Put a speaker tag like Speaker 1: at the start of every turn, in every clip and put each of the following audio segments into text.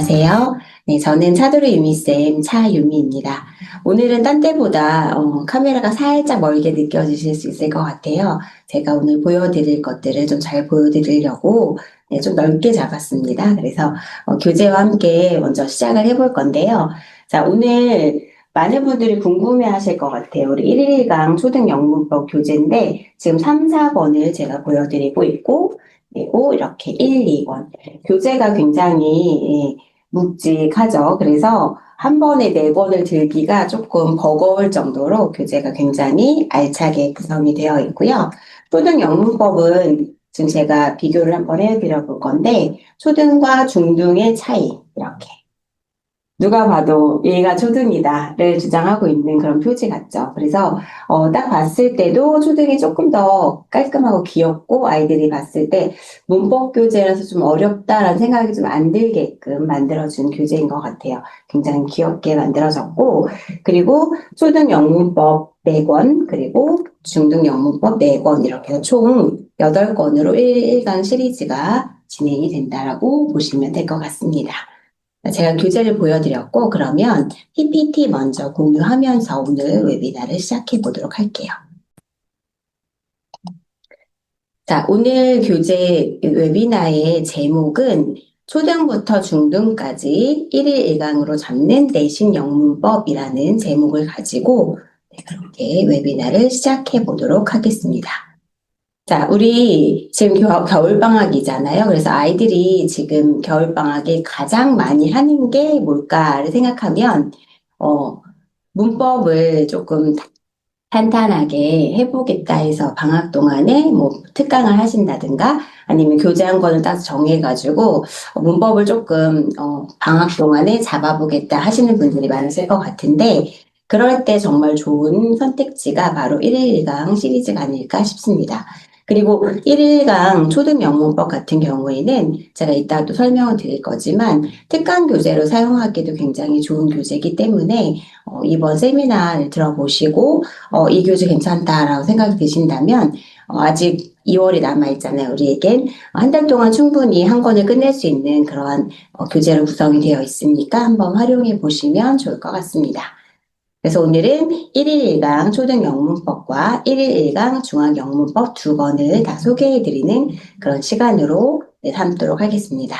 Speaker 1: 안녕하세요. 네, 저는 차도리 유미쌤 차유미입니다. 오늘은 딴 때보다 카메라가 살짝 멀게 느껴지실 수 있을 것 같아요. 제가 오늘 보여드릴 것들을 좀 잘 보여드리려고 네, 좀 넓게 잡았습니다. 그래서 교재와 함께 먼저 시작을 해볼 건데요. 자, 오늘 많은 분들이 궁금해 하실 것 같아요. 우리 111강 초등영문법 교재인데 지금 3, 4번을 제가 보여드리고 있고 그리고 이렇게 1, 2번. 교재가 굉장히 묵직하죠. 그래서 한 번에 네 번을 들기가 조금 버거울 정도로 교재가 굉장히 알차게 구성이 되어 있고요. 초등 영문법은 지금 제가 비교를 한번 해드려 볼 건데 초등과 중등의 차이 이렇게 누가 봐도 얘가 초등이다를 주장하고 있는 그런 표지 같죠. 그래서 딱 봤을 때도 초등이 조금 더 깔끔하고 귀엽고 아이들이 봤을 때 문법 교재라서 좀 어렵다라는 생각이 좀 안 들게끔 만들어준 교재인 것 같아요. 굉장히 귀엽게 만들어졌고 그리고 초등 영문법 4권 그리고 중등 영문법 4권 이렇게 해서 총 8권으로 1강 시리즈가 진행이 된다라고 보시면 될 것 같습니다. 제가 교재를 보여드렸고 그러면 PPT 먼저 공유하면서 오늘 웨비나를 시작해 보도록 할게요. 자, 오늘 교재 웨비나의 제목은 초등부터 중등까지 1일 1강으로 잡는 내신 영문법이라는 제목을 가지고 그렇게 웨비나를 시작해 보도록 하겠습니다. 자, 우리 지금 겨울방학이잖아요. 그래서 아이들이 지금 겨울방학에 가장 많이 하는 게 뭘까를 생각하면, 문법을 조금 탄탄하게 해보겠다 해서 방학 동안에 뭐 특강을 하신다든가 아니면 교재 한 권을 딱 정해가지고 문법을 조금, 방학 동안에 잡아보겠다 하시는 분들이 많으실 것 같은데, 그럴 때 정말 좋은 선택지가 바로 1일 1강 시리즈가 아닐까 싶습니다. 그리고 1일강 초등영문법 같은 경우에는 제가 이따 또 설명을 드릴 거지만 특강 교재로 사용하기도 굉장히 좋은 교재이기 때문에 이번 세미나를 들어보시고 이 교재 괜찮다라고 생각이 드신다면 아직 2월이 남아있잖아요. 우리에겐 한 달 동안 충분히 한 권을 끝낼 수 있는 그러한 교재로 구성이 되어 있으니까 한번 활용해 보시면 좋을 것 같습니다. 그래서 오늘은 1일 1강 초등영문법과 1일 1강 중학영문법 두 권을 다 소개해드리는 그런 시간으로 삼도록 하겠습니다.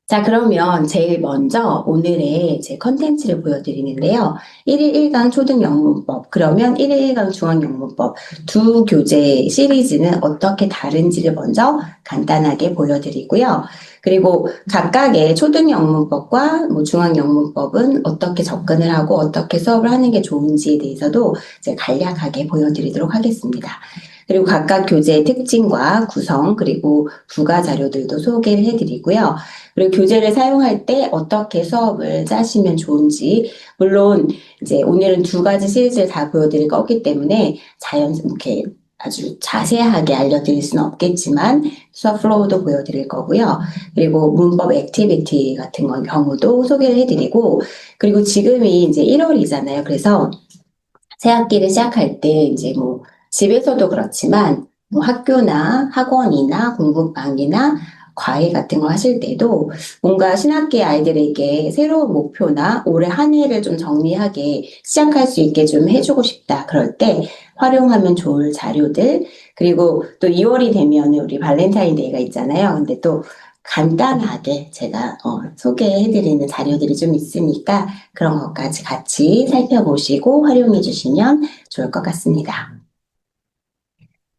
Speaker 1: 자, 그러면 제일 먼저 오늘의 제 컨텐츠를 보여드리는데요. 1일 1강 초등영문법, 그러면 1일 1강 중학영문법 두 교재 시리즈는 어떻게 다른지를 먼저 간단하게 보여드리고요. 그리고 각각의 초등영문법과 중학영문법은 어떻게 접근을 하고 어떻게 수업을 하는 게 좋은지에 대해서도 이제 간략하게 보여드리도록 하겠습니다. 그리고 각각 교재의 특징과 구성 그리고 부가 자료들도 소개를 해드리고요. 그리고 교재를 사용할 때 어떻게 수업을 짜시면 좋은지, 물론 이제 오늘은 두 가지 시리즈를 다 보여드릴 거기 때문에 이렇게 아주 자세하게 알려드릴 수는 없겠지만 수업 플로우도 보여드릴 거고요. 그리고 문법 액티비티 같은 경우도 소개를 해드리고, 그리고 지금이 이제 1월이잖아요. 그래서 새 학기를 시작할 때 이제 뭐 집에서도 그렇지만 뭐 학교나 학원이나 공부방이나 과외 같은 거 하실 때도 뭔가 신학기 아이들에게 새로운 목표나 올해 한 해를 좀 정리하게 시작할 수 있게 좀 해주고 싶다. 그럴 때 활용하면 좋을 자료들, 그리고 또 2월이 되면 우리 발렌타인데이가 있잖아요. 근데 또 간단하게 제가 소개해드리는 자료들이 좀 있으니까 그런 것까지 같이 살펴보시고 활용해 주시면 좋을 것 같습니다.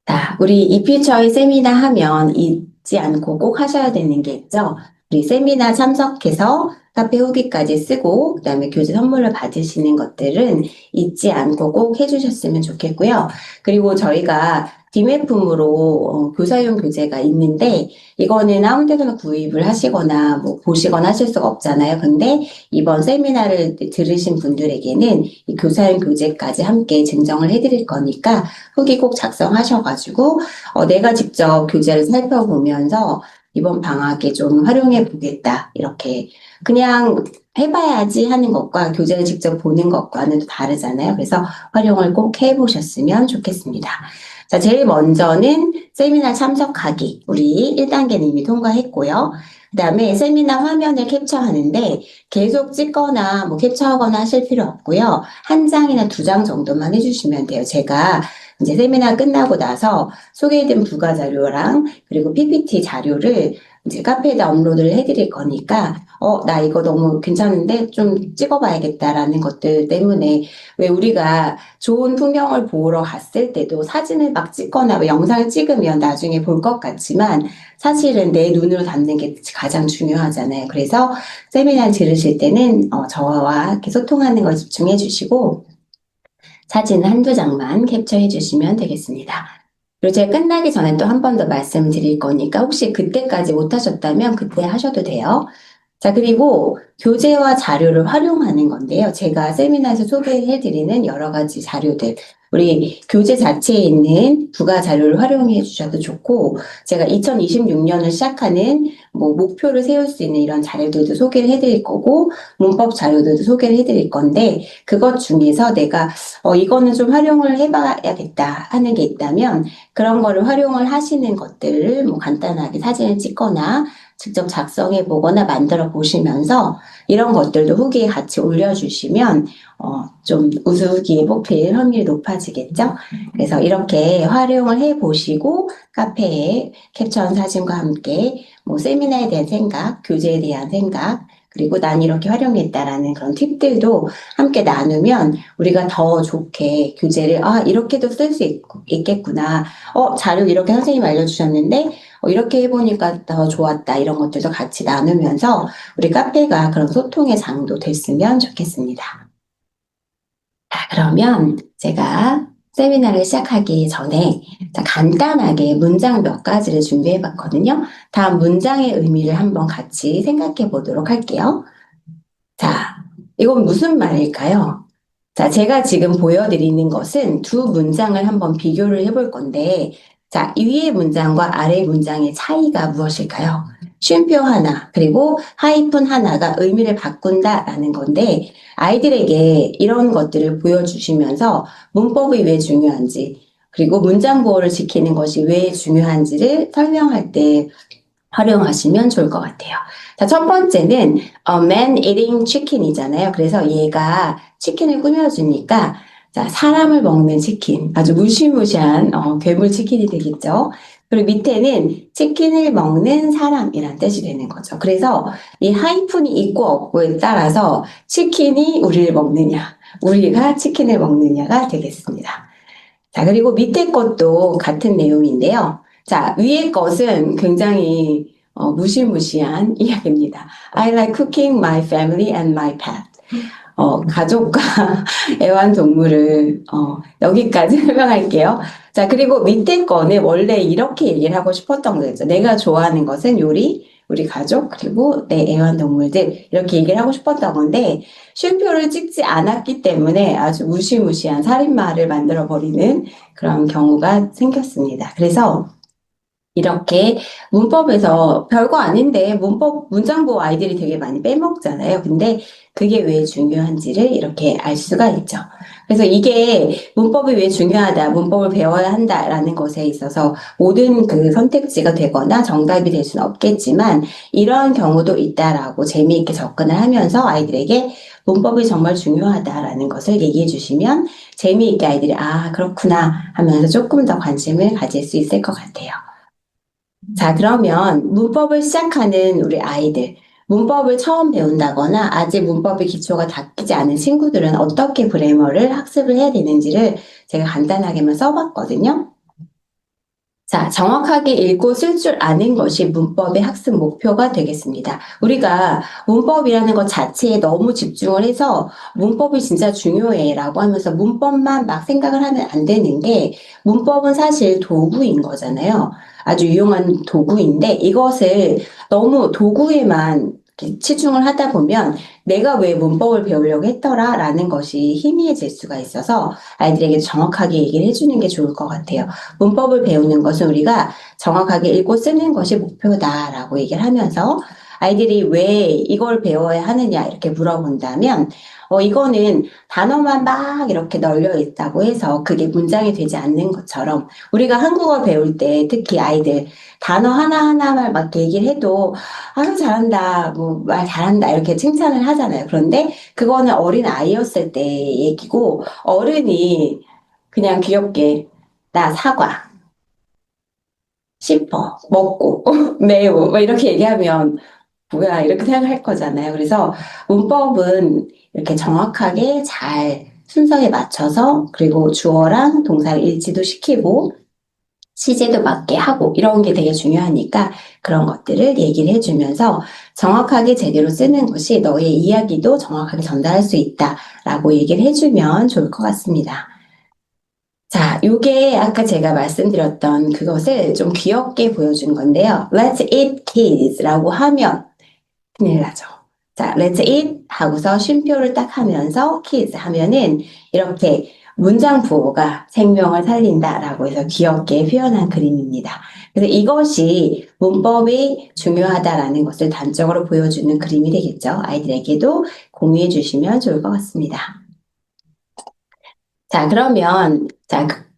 Speaker 1: 자, 우리 이퓨처의 세미나 하면 잊지 않고 꼭 하셔야 되는 게 있죠. 우리 세미나 참석해서 카페 후기까지 쓰고 그다음에 교재 선물로 받으시는 것들은 잊지 않고 꼭 해주셨으면 좋겠고요. 그리고 저희가 기매품으로 교사용 교재가 있는데 이거는 아무 데서나 구입을 하시거나 뭐 보시거나 하실 수가 없잖아요. 근데 이번 세미나를 들으신 분들에게는 이 교사용 교재까지 함께 증정을 해드릴 거니까 후기 꼭 작성하셔가지고 내가 직접 교재를 살펴보면서 이번 방학에 좀 활용해 보겠다 이렇게 그냥 해봐야지 하는 것과 교재를 직접 보는 것과는 또 다르잖아요. 그래서 활용을 꼭 해보셨으면 좋겠습니다. 자, 제일 먼저는 세미나 참석하기. 우리 1단계는 이미 통과했고요. 그다음에 세미나 화면을 캡처하는데 계속 찍거나 뭐 캡처하거나 하실 필요 없고요. 한 장이나 두 장 정도만 해주시면 돼요. 제가 이제 세미나 끝나고 나서 소개해드린 부가 자료랑 그리고 PPT 자료를 이제 카페에다 업로드를 해드릴 거니까 나 이거 너무 괜찮은데 좀 찍어봐야겠다라는 것들 때문에 왜 우리가 좋은 풍경을 보러 갔을 때도 사진을 막 찍거나 뭐 영상을 찍으면 나중에 볼 것 같지만 사실은 내 눈으로 담는 게 가장 중요하잖아요. 그래서 세미나 들으실 때는 저와 이렇게 소통하는 걸 집중해 주시고 사진 한두 장만 캡처해 주시면 되겠습니다. 그리고 제가 끝나기 전에 또 한 번 더 말씀드릴 거니까 혹시 그때까지 못 하셨다면 그때 하셔도 돼요. 자, 그리고 교재와 자료를 활용하는 건데요. 제가 세미나에서 소개해드리는 여러 가지 자료들, 우리 교재 자체에 있는 부가 자료를 활용해 주셔도 좋고, 제가 2026년을 시작하는 뭐 목표를 세울 수 있는 이런 자료들도 소개를 해드릴 거고, 문법 자료들도 소개를 해드릴 건데, 그것 중에서 내가 이거는 좀 활용을 해봐야겠다 하는 게 있다면, 그런 거를 활용을 하시는 것들을 뭐 간단하게 사진을 찍거나 직접 작성해 보거나 만들어 보시면서 이런 것들도 후기에 같이 올려주시면 좀 우수기에 뽑힐 확률이 높아지겠죠. 그래서 이렇게 활용을 해 보시고 카페에 캡처한 사진과 함께 뭐 세미나에 대한 생각, 교재에 대한 생각, 그리고 난 이렇게 활용했다라는 그런 팁들도 함께 나누면 우리가 더 좋게 교재를 이렇게도 쓸 수 있겠구나. 자료 이렇게 선생님 알려주셨는데 이렇게 해보니까 더 좋았다. 이런 것들도 같이 나누면서 우리 카페가 그런 소통의 장도 됐으면 좋겠습니다. 자, 그러면 제가 세미나를 시작하기 전에 간단하게 문장 몇 가지를 준비해 봤거든요. 다음 문장의 의미를 한번 같이 생각해 보도록 할게요. 자, 이건 무슨 말일까요? 자, 제가 지금 보여드리는 것은 두 문장을 한번 비교를 해볼 건데, 자, 위의 문장과 아래 문장의 차이가 무엇일까요? 쉼표 하나, 그리고 하이픈 하나가 의미를 바꾼다라는 건데, 아이들에게 이런 것들을 보여주시면서 문법이 왜 중요한지, 그리고 문장 보호를 지키는 것이 왜 중요한지를 설명할 때 활용하시면 좋을 것 같아요. 자, 첫 번째는 a man eating chicken이잖아요. 그래서 얘가 치킨을 꾸며주니까 자, 사람을 먹는 치킨. 아주 무시무시한 괴물 치킨이 되겠죠. 그리고 밑에는 치킨을 먹는 사람이란 뜻이 되는 거죠. 그래서 이 하이픈이 있고 없고에 따라서 치킨이 우리를 먹느냐, 우리가 치킨을 먹느냐가 되겠습니다. 자, 그리고 밑에 것도 같은 내용인데요. 자, 위에 것은 굉장히 무시무시한 이야기입니다. I like cooking my family and my pet. 가족과 애완동물을 여기까지 설명할게요. 자, 그리고 밑에 거는 원래 이렇게 얘기를 하고 싶었던 거죠. 내가 좋아하는 것은 요리, 우리 가족, 그리고 내 애완동물들 이렇게 얘기를 하고 싶었던 건데 쉼표를 찍지 않았기 때문에 아주 무시무시한 살인마를 만들어버리는 그런 경우가 생겼습니다. 그래서 이렇게 문법에서 별거 아닌데 문장보 아이들이 되게 많이 빼먹잖아요. 근데 그게 왜 중요한지를 이렇게 알 수가 있죠. 그래서 이게 문법이 왜 중요하다, 문법을 배워야 한다라는 것에 있어서 모든 그 선택지가 되거나 정답이 될 수는 없겠지만 이런 경우도 있다라고 재미있게 접근을 하면서 아이들에게 문법이 정말 중요하다라는 것을 얘기해 주시면 재미있게 아이들이 그렇구나 하면서 조금 더 관심을 가질 수 있을 것 같아요. 자, 그러면 문법을 시작하는 우리 아이들, 문법을 처음 배운다거나 아직 문법의 기초가 닦이지 않은 친구들은 어떻게 그래머를 학습을 해야 되는지를 제가 간단하게만 써봤거든요. 자, 정확하게 읽고 쓸 줄 아는 것이 문법의 학습 목표가 되겠습니다. 우리가 문법이라는 것 자체에 너무 집중을 해서 문법이 진짜 중요해 라고 하면서 문법만 막 생각을 하면 안 되는 게 문법은 사실 도구인 거잖아요. 아주 유용한 도구인데 이것을 너무 도구에만 치중을 하다 보면 내가 왜 문법을 배우려고 했더라 라는 것이 희미해질 수가 있어서 아이들에게 정확하게 얘기를 해주는 게 좋을 것 같아요. 문법을 배우는 것은 우리가 정확하게 읽고 쓰는 것이 목표다라고 얘기를 하면서 아이들이 왜 이걸 배워야 하느냐 이렇게 물어본다면 이거는 단어만 막 이렇게 널려 있다고 해서 그게 문장이 되지 않는 것처럼 우리가 한국어 배울 때 특히 아이들 단어 하나하나만 막 얘기를 해도 아유 잘한다 뭐 말 잘한다 이렇게 칭찬을 하잖아요. 그런데 그거는 어린 아이였을 때 얘기고 어른이 그냥 귀엽게 나 사과 씹어 먹고 매우 뭐 이렇게 얘기하면 뭐야 이렇게 생각할 거잖아요. 그래서 문법은 이렇게 정확하게 잘 순서에 맞춰서 그리고 주어랑 동사를 일치도 시키고 시제도 맞게 하고 이런 게 되게 중요하니까 그런 것들을 얘기를 해주면서 정확하게 제대로 쓰는 것이 너의 이야기도 정확하게 전달할 수 있다라고 얘기를 해주면 좋을 것 같습니다. 자, 요게 아까 제가 말씀드렸던 그것을 좀 귀엽게 보여준 건데요. Let's eat kids라고 하면 큰일 나죠. 자, let's eat 하고서 쉼표를 딱 하면서 kids 하면은 이렇게 문장 부호가 생명을 살린다라고 해서 귀엽게 표현한 그림입니다. 그래서 이것이 문법이 중요하다라는 것을 단적으로 보여주는 그림이 되겠죠. 아이들에게도 공유해 주시면 좋을 것 같습니다. 자, 그러면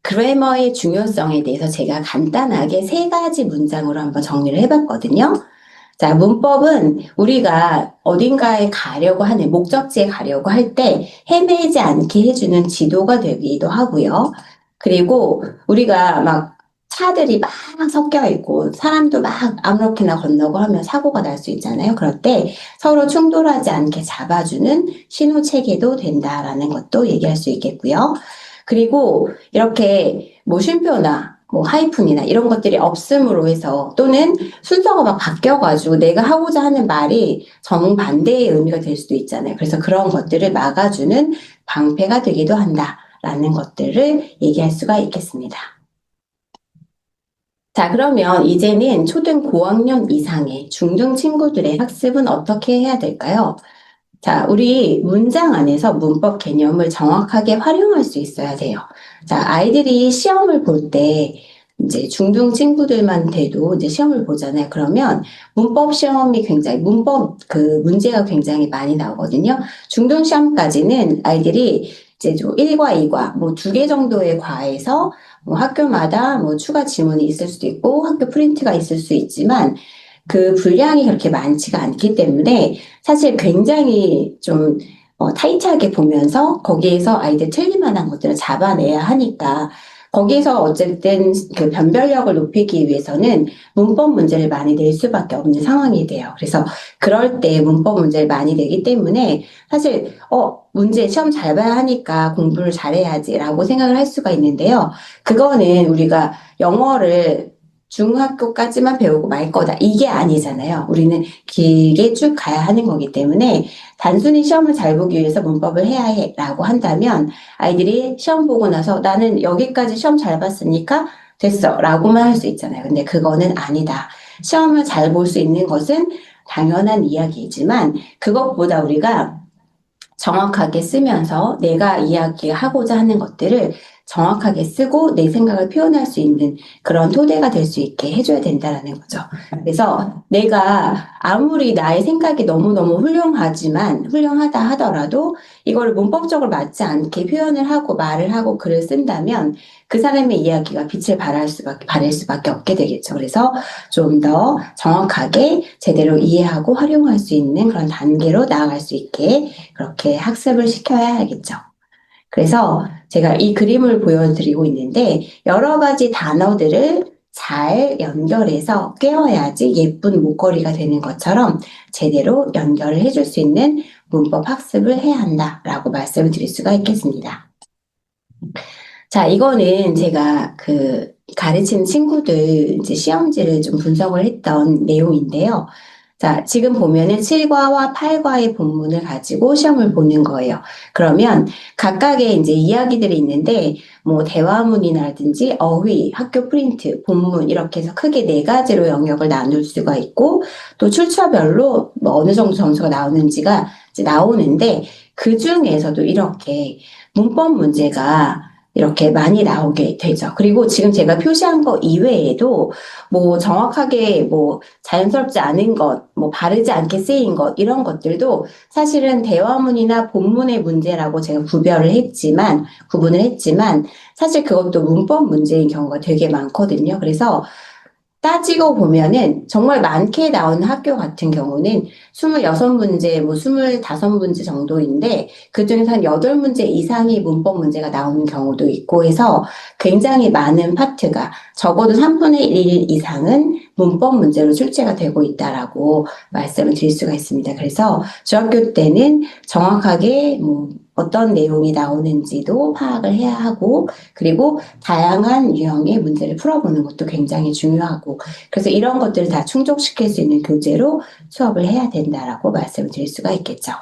Speaker 1: 그래머의 중요성에 대해서 제가 간단하게 세 가지 문장으로 한번 정리를 해봤거든요. 자, 문법은 우리가 어딘가에 가려고 하는, 목적지에 가려고 할 때 헤매지 않게 해주는 지도가 되기도 하고요. 그리고 우리가 막 차들이 막 섞여 있고 사람도 막 아무렇게나 건너고 하면 사고가 날 수 있잖아요. 그럴 때 서로 충돌하지 않게 잡아주는 신호 체계도 된다라는 것도 얘기할 수 있겠고요. 그리고 이렇게 뭐 쉼표나 뭐 하이픈이나 이런 것들이 없음으로 해서 또는 순서가 막 바뀌어가지고 내가 하고자 하는 말이 정반대의 의미가 될 수도 있잖아요. 그래서 그런 것들을 막아주는 방패가 되기도 한다라는 것들을 얘기할 수가 있겠습니다. 자, 그러면 이제는 초등 고학년 이상의 중등 친구들의 학습은 어떻게 해야 될까요? 자, 우리 문장 안에서 문법 개념을 정확하게 활용할 수 있어야 돼요. 자, 아이들이 시험을 볼 때 이제 중등 친구들만 돼도 이제 시험을 보잖아요. 그러면 문법 시험이 굉장히 문법 그 문제가 굉장히 많이 나오거든요. 중등 시험까지는 아이들이 이제 좀 1과 2과 뭐 2개 정도의 과에서 뭐 학교마다 뭐 추가 지문이 있을 수도 있고 학교 프린트가 있을 수 있지만 그 분량이 그렇게 많지가 않기 때문에 사실 굉장히 좀 타이트하게 보면서 거기에서 아이들 틀릴 만한 것들을 잡아내야 하니까 거기서 어쨌든 그 변별력을 높이기 위해서는 문법 문제를 많이 낼 수밖에 없는 상황이 돼요. 그래서 그럴 때 문법 문제를 많이 내기 때문에 사실 문제 시험 잘 봐야 하니까 공부를 잘해야지라고 생각을 할 수가 있는데요. 그거는 우리가 영어를 중학교까지만 배우고 말 거다. 이게 아니잖아요. 우리는 길게 쭉 가야 하는 거기 때문에 단순히 시험을 잘 보기 위해서 문법을 해야 해 라고 한다면 아이들이 시험 보고 나서 나는 여기까지 시험 잘 봤으니까 됐어 라고만 할 수 있잖아요. 근데 그거는 아니다. 시험을 잘 볼 수 있는 것은 당연한 이야기이지만 그것보다 우리가 정확하게 쓰면서 내가 이야기하고자 하는 것들을 정확하게 쓰고 내 생각을 표현할 수 있는 그런 토대가 될 수 있게 해줘야 된다라는 거죠. 그래서 내가 아무리 나의 생각이 너무너무 훌륭하다 하더라도 이거를 문법적으로 맞지 않게 표현을 하고 말을 하고 글을 쓴다면 그 사람의 이야기가 빛을 발할 수밖에 없게 되겠죠. 그래서 좀 더 정확하게 제대로 이해하고 활용할 수 있는 그런 단계로 나아갈 수 있게 그렇게 학습을 시켜야 하겠죠. 그래서 제가 이 그림을 보여드리고 있는데 여러 가지 단어들을 잘 연결해서 꿰어야지 예쁜 목걸이가 되는 것처럼 제대로 연결을 해줄 수 있는 문법 학습을 해야 한다라고 말씀을 드릴 수가 있겠습니다. 자, 이거는 제가 가르치는 친구들 이제 시험지를 좀 분석을 했던 내용인데요. 자, 지금 보면은 7과와 8과의 본문을 가지고 시험을 보는 거예요. 그러면 각각의 이제 이야기들이 있는데, 뭐, 대화문이라든지 어휘, 학교 프린트, 본문, 이렇게 해서 크게 네 가지로 영역을 나눌 수가 있고, 또 출처별로 뭐 어느 정도 점수가 나오는지가 이제 나오는데, 그 중에서도 이렇게 문법 문제가 이렇게 많이 나오게 되죠. 그리고 지금 제가 표시한 거 이외에도 뭐 정확하게 뭐 자연스럽지 않은 것, 뭐 바르지 않게 쓰인 것, 이런 것들도 사실은 대화문이나 본문의 문제라고 제가 구분을 했지만, 사실 그것도 문법 문제인 경우가 되게 많거든요. 그래서 따지고 보면은 정말 많게 나오는 학교 같은 경우는 26문제, 뭐 25문제 정도인데 그중에서 한 8문제 이상이 문법 문제가 나오는 경우도 있고 해서 굉장히 많은 파트가 적어도 3분의 1 이상은 문법 문제로 출제가 되고 있다라고 말씀을 드릴 수가 있습니다. 그래서 중학교 때는 정확하게 뭐 어떤 내용이 나오는지도 파악을 해야 하고 그리고 다양한 유형의 문제를 풀어보는 것도 굉장히 중요하고 그래서 이런 것들을 다 충족시킬 수 있는 교재로 수업을 해야 된다라고 말씀을 드릴 수가 있겠죠.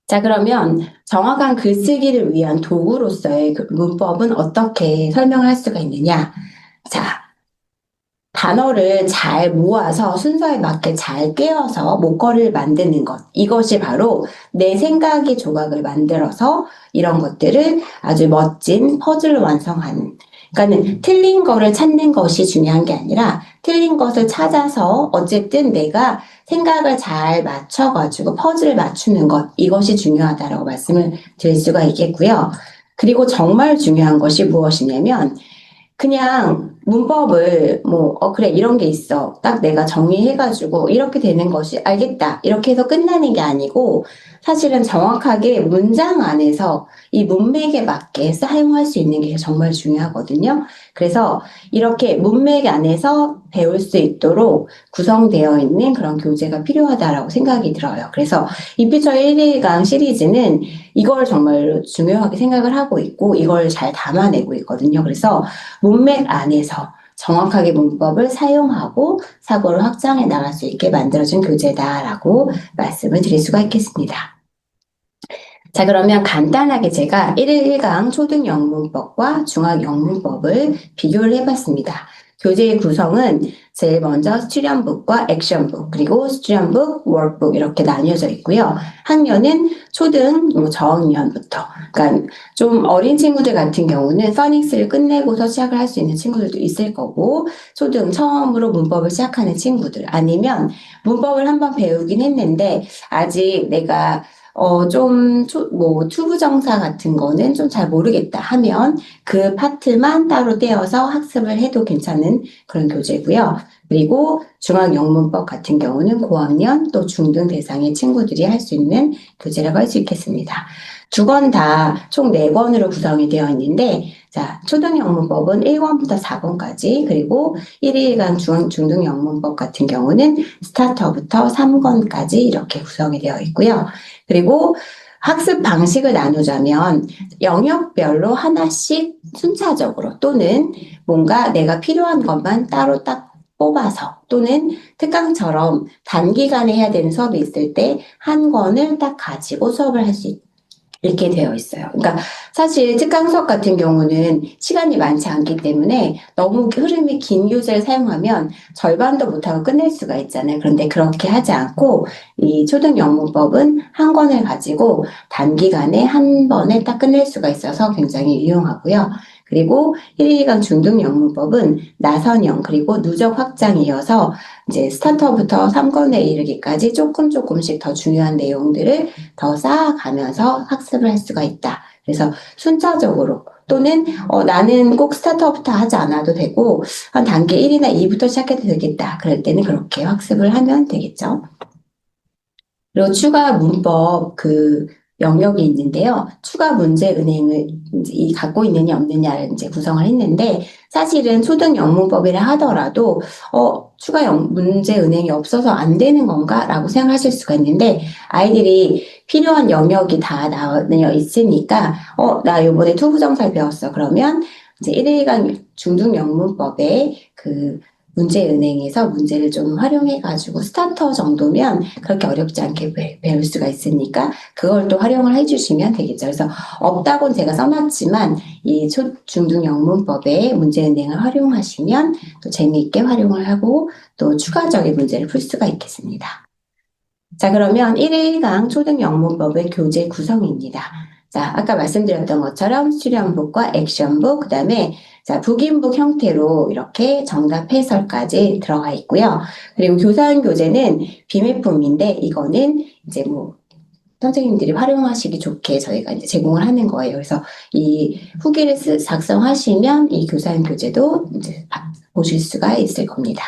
Speaker 1: 자, 그러면 정확한 글쓰기를 위한 도구로서의 그 문법은 어떻게 설명할 수가 있느냐? 자, 단어를 잘 모아서 순서에 맞게 잘 꿰어서 목걸이를 만드는 것. 이것이 바로 내 생각의 조각을 만들어서 이런 것들을 아주 멋진 퍼즐로 완성하는. 그러니까는 틀린 거를 찾는 것이 중요한 게 아니라 틀린 것을 찾아서 어쨌든 내가 생각을 잘 맞춰가지고 퍼즐을 맞추는 것. 이것이 중요하다라고 말씀을 드릴 수가 있겠고요. 그리고 정말 중요한 것이 무엇이냐면 그냥 문법을 그래, 이런 게 있어. 딱 내가 정리해가지고 이렇게 되는 것이 알겠다. 이렇게 해서 끝나는 게 아니고 사실은 정확하게 문장 안에서 이 문맥에 맞게 사용할 수 있는 게 정말 중요하거든요. 그래서 이렇게 문맥 안에서 배울 수 있도록 구성되어 있는 그런 교재가 필요하다라고 생각이 들어요. 그래서 이피처 1일강 시리즈는 이걸 정말 중요하게 생각을 하고 있고 이걸 잘 담아내고 있거든요. 그래서 문맥 안에서 정확하게 문법을 사용하고 사고를 확장해 나갈 수 있게 만들어준 교재다라고 말씀을 드릴 수가 있겠습니다. 자, 그러면 간단하게 제가 1일 1강 초등 영문법과 중학 영문법을 비교를 해봤습니다. 교재의 구성은 제일 먼저 스튜디언북과 액션북, 그리고 스튜디언북, 워크북 이렇게 나뉘어져 있고요. 학년은 초등 저학년부터, 그러니까 좀 어린 친구들 같은 경우는 퍼닉스를 끝내고서 시작을 할 수 있는 친구들도 있을 거고, 초등 처음으로 문법을 시작하는 친구들, 아니면 문법을 한번 배우긴 했는데 아직 내가 투부정사 같은 거는 좀 잘 모르겠다 하면 그 파트만 따로 떼어서 학습을 해도 괜찮은 그런 교재고요. 그리고 중학영문법 같은 경우는 고학년 또 중등 대상의 친구들이 할 수 있는 교재라고 할 수 있겠습니다. 두 권 다 총 4권으로 구성이 되어 있는데 자, 초등영문법은 1권부터 4권까지 그리고 1일간 중등영문법 같은 경우는 스타터부터 3권까지 이렇게 구성이 되어 있고요. 그리고 학습 방식을 나누자면 영역별로 하나씩 순차적으로 또는 뭔가 내가 필요한 것만 따로 딱 뽑아서 또는 특강처럼 단기간에 해야 되는 수업이 있을 때 한 권을 딱 가지고 수업을 할 수 있게 되어 있어요. 그러니까 사실 특강 수업 같은 경우는 시간이 많지 않기 때문에 너무 흐름이 긴 교재를 사용하면 절반도 못하고 끝낼 수가 있잖아요. 그런데 그렇게 하지 않고 이 초등영문법은 한 권을 가지고 단기간에 한 번에 딱 끝낼 수가 있어서 굉장히 유용하고요. 그리고 1일강 중등영문법은 나선형 그리고 누적 확장이어서 이제 스타터부터 3권에 이르기까지 조금씩 더 중요한 내용들을 더 쌓아가면서 학습을 할 수가 있다. 그래서 순차적으로 또는 나는 꼭 스타터부터 하지 않아도 되고 한 단계 1이나 2부터 시작해도 되겠다. 그럴 때는 그렇게 학습을 하면 되겠죠. 그리고 추가 문법 영역이 있는데요. 추가 문제 은행을 이제 갖고 있느냐 없느냐를 이제 구성을 했는데 사실은 초등 영문법이라 하더라도 추가 문제 은행이 없어서 안 되는 건가라고 생각하실 수가 있는데 아이들이 필요한 영역이 다 나와 있으니까 나 요번에 투부정사 배웠어. 그러면 이제 1일간 중등 영문법에 문제은행에서 문제를 좀 활용해가지고 스타터 정도면 그렇게 어렵지 않게 배울 수가 있으니까 그걸 또 활용을 해주시면 되겠죠. 그래서 없다고는 제가 써놨지만 이 중등 영문법의 문제은행을 활용하시면 또 재미있게 활용을 하고 또 추가적인 문제를 풀 수가 있겠습니다. 자, 그러면 1일 1강 초등 영문법의 교재 구성입니다. 자, 아까 말씀드렸던 것처럼 수련북과 액션북, 그 다음에 자, 북인북 형태로 이렇게 정답 해설까지 들어가 있고요. 그리고 교사원 교재는 비매품인데 이거는 이제 뭐 선생님들이 활용하시기 좋게 저희가 이제 제공을 하는 거예요. 그래서 이 후기를 작성하시면 이 교사원 교재도 이제 보실 수가 있을 겁니다.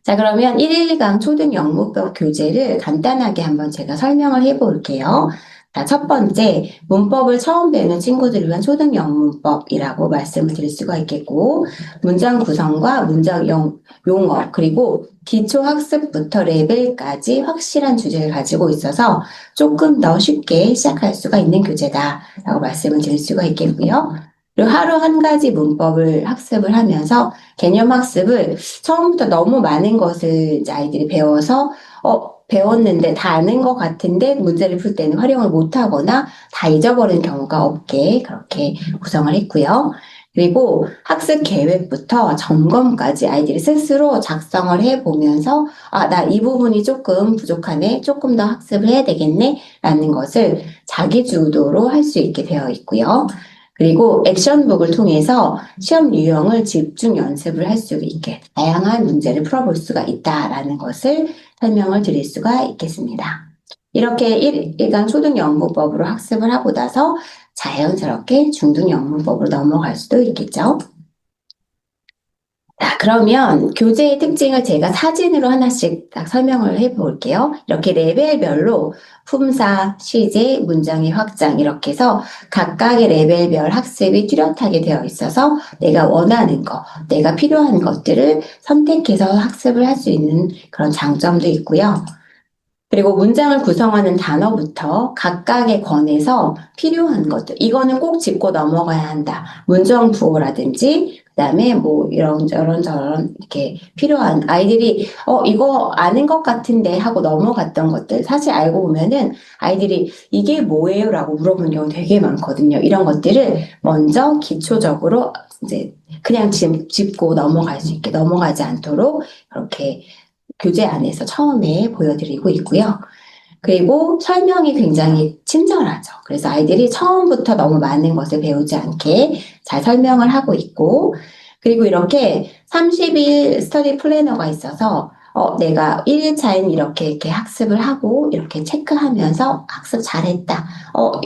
Speaker 1: 자, 그러면 112강 초등 영문법 교재를 간단하게 한번 제가 설명을 해볼게요. 자, 첫 번째, 문법을 처음 배우는 친구들을 위한 초등 영문법이라고 말씀을 드릴 수가 있겠고, 문장 구성과 문장 용어, 그리고 기초 학습부터 레벨까지 확실한 주제를 가지고 있어서 조금 더 쉽게 시작할 수가 있는 교재다라고 말씀을 드릴 수가 있겠고요. 그리고 하루 한 가지 문법을 학습을 하면서 개념 학습을 처음부터 너무 많은 것을 이제 아이들이 배워서 배웠는데 다 아는 것 같은데 문제를 풀 때는 활용을 못하거나 다 잊어버리는 경우가 없게 그렇게 구성을 했고요. 그리고 학습 계획부터 점검까지 아이들이 스스로 작성을 해보면서 나 이 부분이 조금 부족하네, 조금 더 학습을 해야 되겠네 라는 것을 자기 주도로 할 수 있게 되어 있고요. 그리고 액션북을 통해서 시험 유형을 집중 연습을 할 수 있게 다양한 문제를 풀어볼 수가 있다라는 것을 설명을 드릴 수가 있겠습니다. 이렇게 1강 초등 영문법으로 학습을 하고 나서 자연스럽게 중등 영문법으로 넘어갈 수도 있겠죠. 자, 그러면 교재의 특징을 제가 사진으로 하나씩 딱 설명을 해볼게요. 이렇게 레벨별로 품사, 시제, 문장의 확장 이렇게 해서 각각의 레벨별 학습이 뚜렷하게 되어 있어서 내가 원하는 거, 내가 필요한 것들을 선택해서 학습을 할 수 있는 그런 장점도 있고요. 그리고 문장을 구성하는 단어부터 각각의 권에서 필요한 것들, 이거는 꼭 짚고 넘어가야 한다. 문장 부호라든지, 그 다음에 뭐 이런저런 저런 이렇게 필요한 아이들이 이거 아는 것 같은데 하고 넘어갔던 것들 사실 알고 보면은 아이들이 이게 뭐예요? 라고 물어보는 경우 되게 많거든요. 이런 것들을 먼저 기초적으로 이제 그냥 짚고 넘어갈 수 있게 넘어가지 않도록 이렇게 교재 안에서 처음에 보여드리고 있고요. 그리고 설명이 굉장히 친절하죠. 그래서 아이들이 처음부터 너무 많은 것을 배우지 않게 잘 설명을 하고 있고, 그리고 이렇게 30일 스터디 플래너가 있어서 내가 1일차엔 이렇게 학습을 하고 이렇게 체크하면서 학습 잘했다.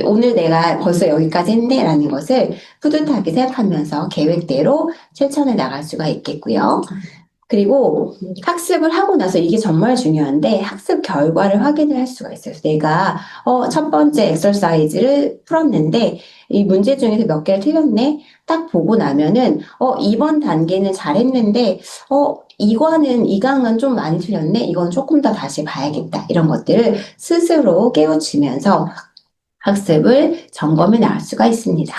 Speaker 1: 오늘 내가 벌써 여기까지 했네 라는 것을 뿌듯하게 생각하면서 계획대로 실천해 나갈 수가 있겠고요. 그리고 학습을 하고 나서 이게 정말 중요한데 학습 결과를 확인을 할 수가 있어요. 내가 첫 번째 엑서사이즈를 풀었는데 이 문제 중에서 몇 개를 틀렸네. 딱 보고 나면은 이번 단계는 잘했는데 이 강은 좀 많이 틀렸네. 이건 조금 더 다시 봐야겠다. 이런 것들을 스스로 깨우치면서 학습을 점검해 나갈 수가 있습니다.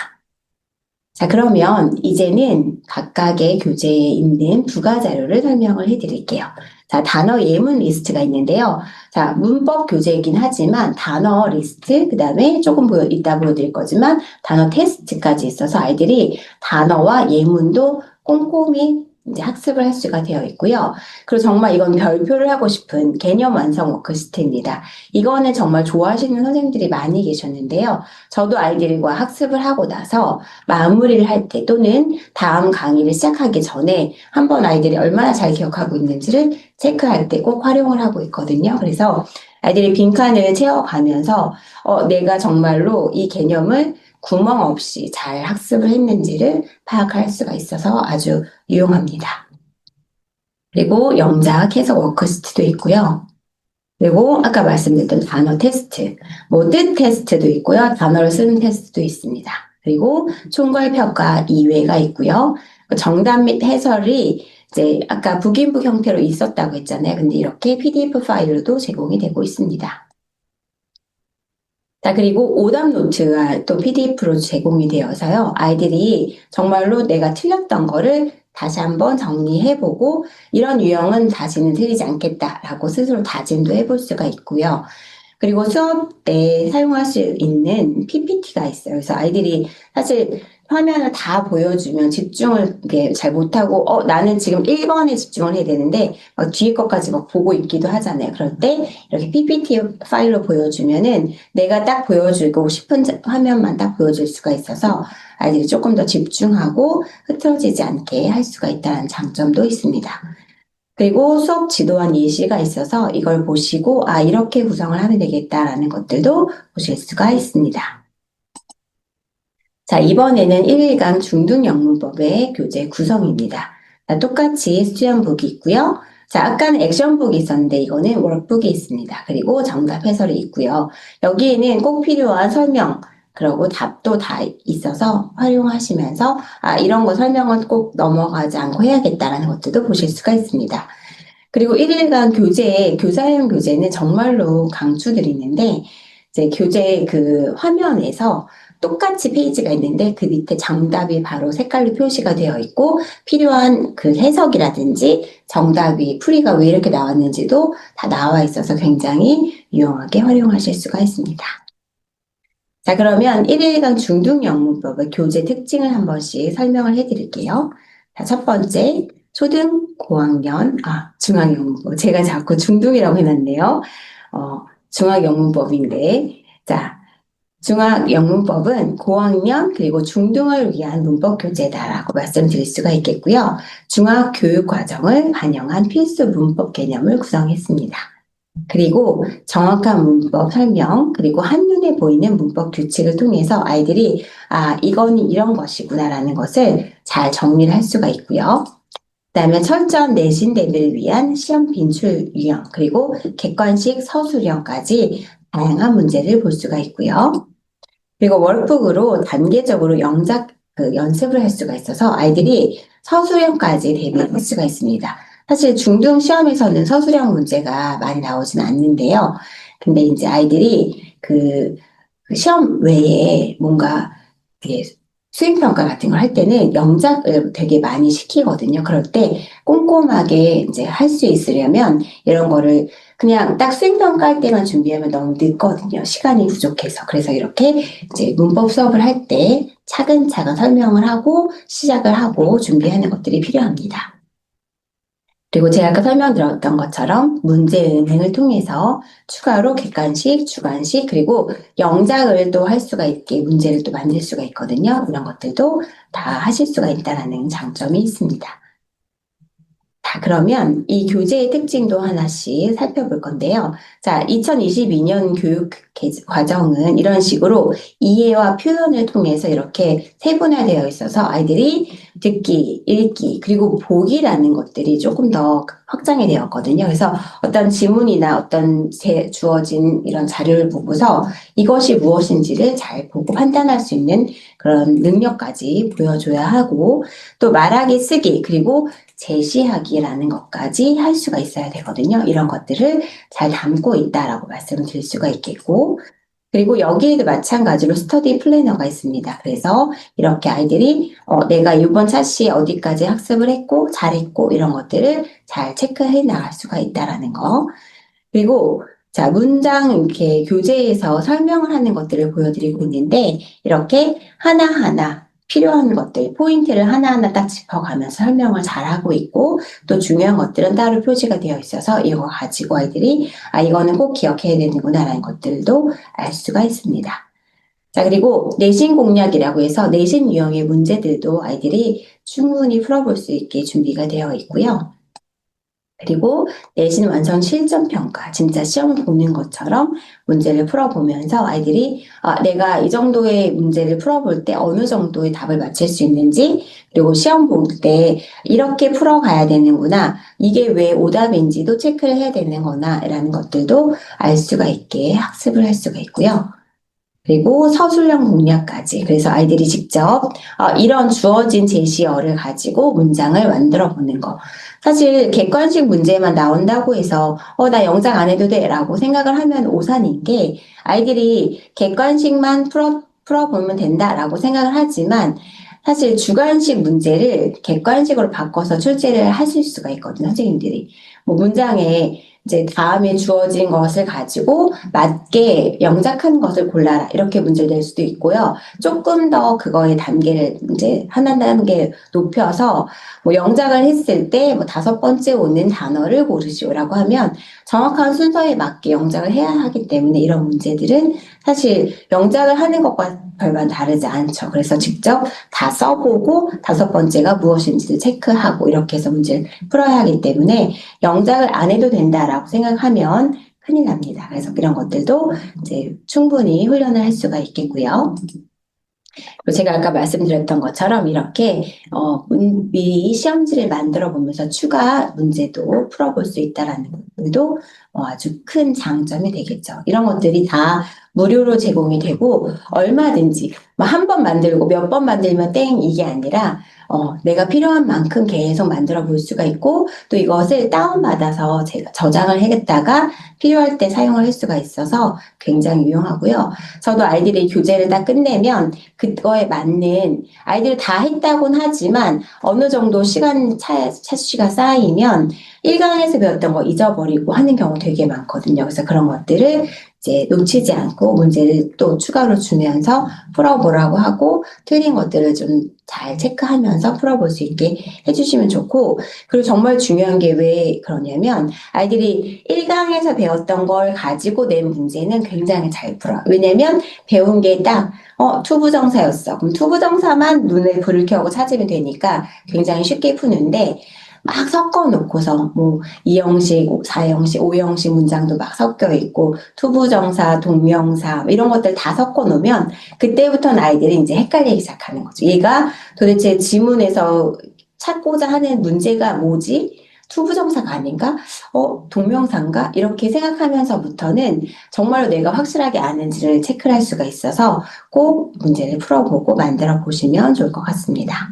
Speaker 1: 자, 그러면 이제는 각각의 교재에 있는 부가 자료를 설명을 해드릴게요. 자, 단어 예문 리스트가 있는데요. 자, 문법 교재이긴 하지만 단어 리스트, 그 다음에 조금 이따 보여드릴 거지만 단어 테스트까지 있어서 아이들이 단어와 예문도 꼼꼼히 이제 학습을 할 수가 되어 있고요. 그리고 정말 이건 별표를 하고 싶은 개념 완성 워크시트입니다. 이거는 정말 좋아하시는 선생님들이 많이 계셨는데요. 저도 아이들과 학습을 하고 나서 마무리를 할 때 또는 다음 강의를 시작하기 전에 한번 아이들이 얼마나 잘 기억하고 있는지를 체크할 때 꼭 활용을 하고 있거든요. 그래서 아이들이 빈칸을 채워가면서 내가 정말로 이 개념을 구멍 없이 잘 학습을 했는지를 파악할 수가 있어서 아주 유용합니다. 그리고 영작 해석 워크시트도 있고요. 그리고 아까 말씀드렸던 단어 테스트, 뭐 뜻 테스트도 있고요. 단어를 쓰는 테스트도 있습니다. 그리고 총괄 평가 2회가 있고요. 정답 및 해설이 이제 아까 북인북 형태로 있었다고 했잖아요. 근데 이렇게 PDF 파일로도 제공이 되고 있습니다. 자, 그리고 오답 노트가 또 PDF로 제공이 되어서요. 아이들이 정말로 내가 틀렸던 거를 다시 한번 정리해보고 이런 유형은 다시는 틀리지 않겠다라고 스스로 다짐도 해볼 수가 있고요. 그리고 수업 때 사용할 수 있는 PPT가 있어요. 그래서 아이들이 사실 화면을 다 보여주면 집중을 이렇게 잘 못하고, 나는 지금 1번에 집중을 해야 되는데, 막 뒤에 것까지 막 보고 있기도 하잖아요. 그럴 때 이렇게 PPT 파일로 보여주면은 내가 딱 보여주고 싶은 화면만 딱 보여줄 수가 있어서 아이들이 조금 더 집중하고 흐트러지지 않게 할 수가 있다는 장점도 있습니다. 그리고 수업 지도한 예시가 있어서 이걸 보시고, 이렇게 구성을 하면 되겠다라는 것들도 보실 수가 있습니다. 자, 이번에는 1일강 중등영문법의 교재 구성입니다. 자, 똑같이 수연북이 있고요. 자, 아까는 액션북이 있었는데 이거는 워크북이 있습니다. 그리고 정답 해설이 있고요. 여기에는 꼭 필요한 설명, 그리고 답도 다 있어서 활용하시면서 이런 거 설명은 꼭 넘어가지 않고 해야겠다라는 것들도 보실 수가 있습니다. 그리고 1일간 교사용 교재는 정말로 강추드리는데, 이제 교재 그 화면에서 똑같이 페이지가 있는데 그 밑에 정답이 바로 색깔로 표시가 되어 있고 필요한 그 해석이라든지 정답이 풀이가 왜 이렇게 나왔는지도 다 나와 있어서 굉장히 유용하게 활용하실 수가 있습니다. 자, 그러면 1일강 중등영문법의 교재 특징을 한 번씩 설명을 해드릴게요. 자, 첫 번째, 초등 고학년, 중학영문법. 제가 자꾸 중등이라고 해놨네요. 중학영문법인데, 자, 중학영문법은 고학년 그리고 중등을 위한 문법 교재다라고 말씀드릴 수가 있겠고요. 중학교육과정을 반영한 필수 문법 개념을 구성했습니다. 그리고 정확한 문법 설명, 그리고 한눈에 보이는 문법 규칙을 통해서 아이들이 이거는 이런 것이구나라는 것을 잘 정리를 할 수가 있고요. 그다음에 철저한 내신 대비를 위한 시험 빈출 유형, 그리고 객관식 서술형까지 다양한 문제를 볼 수가 있고요. 그리고 월북으로 단계적으로 영작 연습을 할 수가 있어서 아이들이 서술형까지 대비할 수가 있습니다. 사실 중등 시험에서는 서술형 문제가 많이 나오지는 않는데요. 근데 이제 아이들이 그 시험 외에 뭔가 수행평가 같은 걸 할 때는 영작을 되게 많이 시키거든요. 그럴 때 꼼꼼하게 이제 할 수 있으려면 이런 거를 그냥 딱 수행평가 할 때만 준비하면 너무 늦거든요. 시간이 부족해서. 그래서 이렇게 이제 문법 수업을 할 때 차근차근 설명을 하고 시작을 하고 준비하는 것들이 필요합니다. 그리고 제가 아까 설명드렸던 것처럼 문제은행을 통해서 추가로 객관식, 주관식, 그리고 영작을 또 할 수가 있게 문제를 또 만들 수가 있거든요. 이런 것들도 다 하실 수가 있다는 장점이 있습니다. 자, 그러면 이 교재의 특징도 하나씩 살펴볼 건데요. 자, 2022년 교육 과정은 이런 식으로 이해와 표현을 통해서 이렇게 세분화되어 있어서 아이들이 듣기, 읽기, 그리고 보기라는 것들이 조금 더 확장이 되었거든요. 그래서 어떤 지문이나 어떤 주어진 이런 자료를 보고서 이것이 무엇인지를 잘 보고 판단할 수 있는 그런 능력까지 보여줘야 하고 또 말하기, 쓰기, 그리고 제시하기라는 것까지 할 수가 있어야 되거든요. 이런 것들을 잘 담고 있다라고 말씀을 드릴 수가 있겠고, 그리고 여기에도 마찬가지로 스터디 플래너가 있습니다. 그래서 이렇게 아이들이 내가 이번 차시에 어디까지 학습을 했고 잘했고 이런 것들을 잘 체크해 나갈 수가 있다라는 거. 그리고 자, 문장 이렇게 교재에서 설명을 하는 것들을 보여드리고 있는데 이렇게 하나하나 필요한 것들, 포인트를 하나하나 딱 짚어가면서 설명을 잘하고 있고 또 중요한 것들은 따로 표시가 되어 있어서 이거 가지고 아이들이 이거는 꼭 기억해야 되는구나라는 것들도 알 수가 있습니다. 자, 그리고 내신 공략이라고 해서 내신 유형의 문제들도 아이들이 충분히 풀어볼 수 있게 준비가 되어 있고요. 그리고 내신 완성 실전 평가, 진짜 시험을 보는 것처럼 문제를 풀어보면서 아이들이 내가 이 정도의 문제를 풀어볼 때 어느 정도의 답을 맞힐 수 있는지, 그리고 시험 볼 때 이렇게 풀어가야 되는구나, 이게 왜 오답인지도 체크를 해야 되는 거나 라는 것들도 알 수가 있게 학습을 할 수가 있고요. 그리고 서술형 공략까지. 그래서 아이들이 직접 이런 주어진 제시어를 가지고 문장을 만들어 보는 거. 사실 객관식 문제만 나온다고 해서 나 영작 안 해도 돼 라고 생각을 하면 오산인 게 아이들이 객관식만 풀어보면 된다라고 생각을 하지만 사실 주관식 문제를 객관식으로 바꿔서 출제를 하실 수가 있거든요. 선생님들이. 뭐 문장에 이제 다음에 주어진 것을 가지고 맞게 영작한 것을 골라라. 이렇게 문제를 낼 수도 있고요. 조금 더 그거의 단계를 이제 하나 단계 높여서 뭐 영작을 했을 때 뭐 5번째 오는 단어를 고르시오라고 하면 정확한 순서에 맞게 영작을 해야 하기 때문에 이런 문제들은 사실 영작을 하는 것과 별반 다르지 않죠. 그래서 직접 다 써보고 5번째가 무엇인지를 체크하고 이렇게 해서 문제를 풀어야 하기 때문에 영작을 안 해도 된다라고 생각하면 큰일 납니다. 그래서 이런 것들도 이제 충분히 훈련을 할 수가 있겠고요. 그리고 제가 아까 말씀드렸던 것처럼 이렇게 미리 시험지를 만들어 보면서 추가 문제도 풀어볼 수 있다라는 것들도 아주 큰 장점이 되겠죠. 이런 것들이 다 무료로 제공이 되고 얼마든지 한 번 만들고 몇 번 만들면 땡 이게 아니라 내가 필요한 만큼 계속 만들어 볼 수가 있고 또 이것을 다운받아서 제가 저장을 해겠다가 필요할 때 사용을 할 수가 있어서 굉장히 유용하고요. 저도 아이들이 교재를 다 끝내면 그거에 맞는 아이들이 다 했다고는 하지만 어느 정도 시간 차수가 쌓이면 1강에서 배웠던 거 잊어버리고 하는 경우 되게 많거든요. 그래서 그런 것들을 이제 놓치지 않고 문제를 또 추가로 주면서 풀어보라고 하고 틀린 것들을 좀 잘 체크하면서 풀어볼 수 있게 해주시면 좋고 그리고 정말 중요한 게 왜 그러냐면 아이들이 1강에서 배웠던 걸 가지고 낸 문제는 굉장히 잘 풀어요. 왜냐면 배운 게 딱 투부정사였어. 그럼 투부정사만 눈에 불을 켜고 찾으면 되니까 굉장히 쉽게 푸는데 막 섞어 놓고서 뭐 2형식, 4형식, 5형식 문장도 막 섞여 있고 투부정사, 동명사 이런 것들 다 섞어 놓으면 그때부터는 아이들이 이제 헷갈리기 시작하는 거죠. 얘가 도대체 지문에서 찾고자 하는 문제가 뭐지? 투부정사가 아닌가? 동명사인가? 이렇게 생각하면서부터는 정말로 내가 확실하게 아는지를 체크를 할 수가 있어서 꼭 문제를 풀어보고 만들어 보시면 좋을 것 같습니다.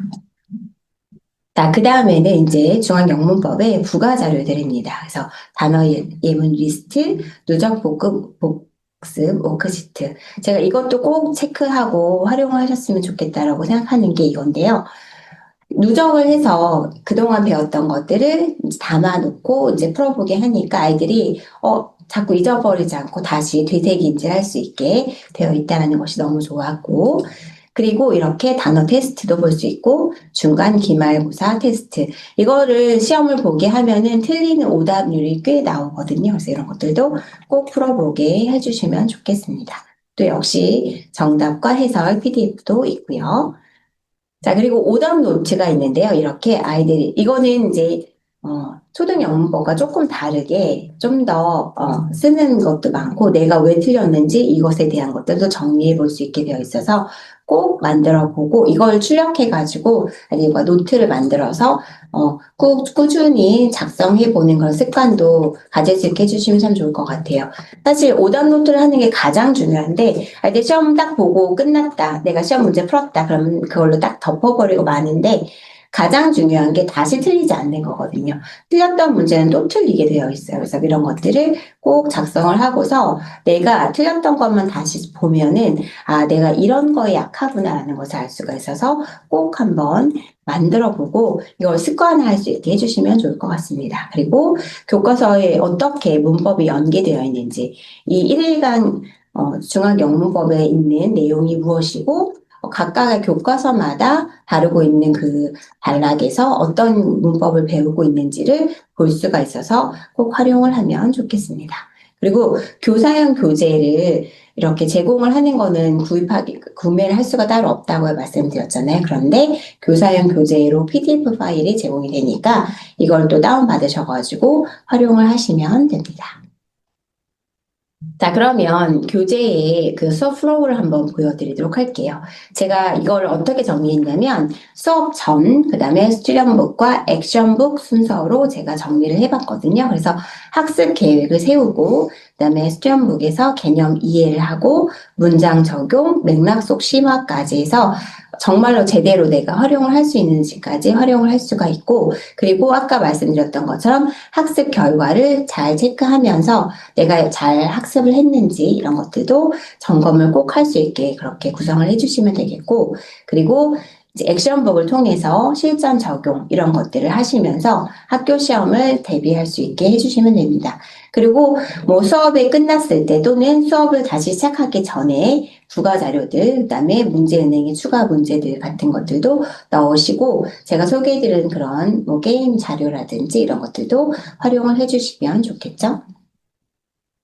Speaker 1: 자, 그 다음에는 이제 중앙영문법의 부가 자료들입니다. 그래서 단어 예문 리스트, 누적 복습 워크시트. 제가 이것도 꼭 체크하고 활용하셨으면 좋겠다라고 생각하는 게 이건데요. 누적을 해서 그동안 배웠던 것들을 이제 담아놓고 이제 풀어보게 하니까 아이들이 자꾸 잊어버리지 않고 다시 되새김질 할 수 있게 되어 있다는 것이 너무 좋았고 그리고 이렇게 단어 테스트도 볼 수 있고 중간 기말고사 테스트 이거를 시험을 보게 하면은 틀리는 오답률이 꽤 나오거든요. 그래서 이런 것들도 꼭 풀어보게 해주시면 좋겠습니다. 또 역시 정답과 해설 PDF도 있고요. 자, 그리고 오답 노트가 있는데요. 이렇게 아이들이, 이거는 이제, 초등 영문법과 조금 다르게 좀 더, 쓰는 것도 많고, 내가 왜 틀렸는지 이것에 대한 것들도 정리해 볼 수 있게 되어 있어서 꼭 만들어 보고, 이걸 출력해가지고, 아니면 노트를 만들어서, 꾸준히 작성해 보는 그런 습관도 가질 수 있게 해주시면 참 좋을 것 같아요. 사실 오답 노트를 하는 게 가장 중요한데 아이들 시험 딱 보고 끝났다. 내가 시험 문제 풀었다. 그러면 그걸로 딱 덮어버리고 마는데 가장 중요한 게 다시 틀리지 않는 거거든요. 틀렸던 문제는 또 틀리게 되어 있어요. 그래서 이런 것들을 꼭 작성을 하고서 내가 틀렸던 것만 다시 보면은 내가 이런 거에 약하구나라는 것을 알 수가 있어서 꼭 한번 만들어 보고 이걸 습관화할 수 있게 해주시면 좋을 것 같습니다. 그리고 교과서에 어떻게 문법이 연계되어 있는지 이 1일간 중앙영문법에 있는 내용이 무엇이고 각각의 교과서마다 다루고 있는 그 단락에서 어떤 문법을 배우고 있는지를 볼 수가 있어서 꼭 활용을 하면 좋겠습니다. 그리고 교사용 교재를 이렇게 제공을 하는 거는 구매를 할 수가 따로 없다고 말씀드렸잖아요. 그런데 교사용 교재로 PDF 파일이 제공이 되니까 이걸 또 다운받으셔가지고 활용을 하시면 됩니다. 자, 그러면 교재의 그 수업 플로우를 한번 보여드리도록 할게요. 제가 이걸 어떻게 정리했냐면 수업 전, 그 다음에 스튜던북과 액션북 순서로 제가 정리를 해봤거든요. 그래서 학습 계획을 세우고, 그 다음에 스튜던북에서 개념 이해를 하고, 문장 적용, 맥락 속 심화까지 해서 정말로 제대로 내가 활용을 할 수 있는지까지 활용을 할 수가 있고, 그리고 아까 말씀드렸던 것처럼 학습 결과를 잘 체크하면서 내가 잘 학습을 했는지 이런 것들도 점검을 꼭 할 수 있게 그렇게 구성을 해주시면 되겠고, 그리고 이제 액션북을 통해서 실전 적용 이런 것들을 하시면서 학교 시험을 대비할 수 있게 해주시면 됩니다. 그리고 뭐 수업이 끝났을 때 또는 수업을 다시 시작하기 전에 부가 자료들, 그다음에 문제은행의 추가 문제들 같은 것들도 넣으시고 제가 소개해드리는 그런 뭐 게임 자료라든지 이런 것들도 활용을 해주시면 좋겠죠.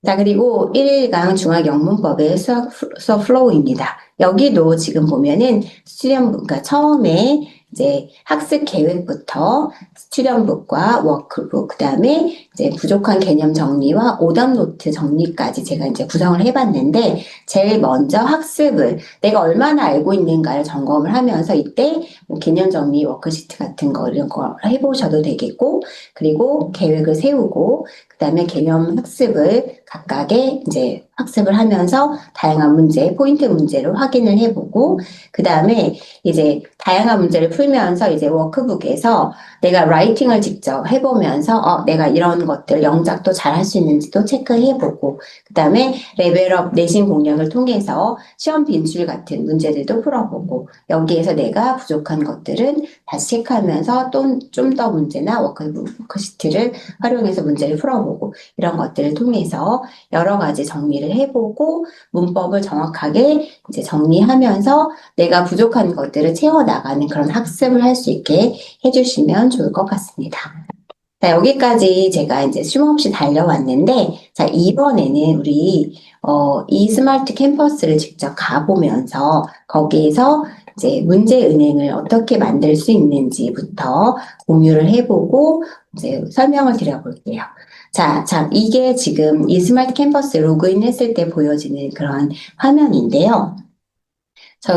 Speaker 1: 자, 그리고 1일강 중학영문법의 수업 플로우입니다. 여기도 지금 보면은 그러니까 처음에 이제 학습 계획부터 수련북과 워크북, 그 다음에 이제 부족한 개념 정리와 오답 노트 정리까지 제가 이제 구성을 해봤는데, 제일 먼저 학습을 내가 얼마나 알고 있는가를 점검을 하면서 이때 뭐 개념 정리 워크시트 같은 거 이런 거 해보셔도 되겠고, 그리고 계획을 세우고, 그 다음에 개념 학습을 각각의 이제 학습을 하면서 다양한 문제, 포인트 문제를 확인을 해보고, 그 다음에 이제 다양한 문제를 풀면서 이제 워크북에서 내가 라이팅을 직접 해보면서 내가 이런 것들 영작도 잘 할 수 있는지도 체크해보고, 그 다음에 레벨업 내신 공략을 통해서 시험 빈출 같은 문제들도 풀어보고, 여기에서 내가 부족한 것들은 다시 체크하면서 또 좀 더 문제나 워크시트를 활용해서 문제를 풀어보고, 이런 것들을 통해서 여러 가지 정리를 해보고 문법을 정확하게 이제 정리하면서 내가 부족한 것들을 채워나가는 그런 학습을 할 수 있게 해주시면 좋을 것 같습니다. 자, 여기까지 제가 이제 쉼없이 달려왔는데, 자, 이번에는 우리, 이 스마트 캠퍼스를 직접 가보면서 거기에서 이제 문제은행을 어떻게 만들 수 있는지부터 공유를 해보고 이제 설명을 드려볼게요. 자, 이게 지금 이 스마트 캠퍼스 로그인 했을 때 보여지는 그런 화면인데요.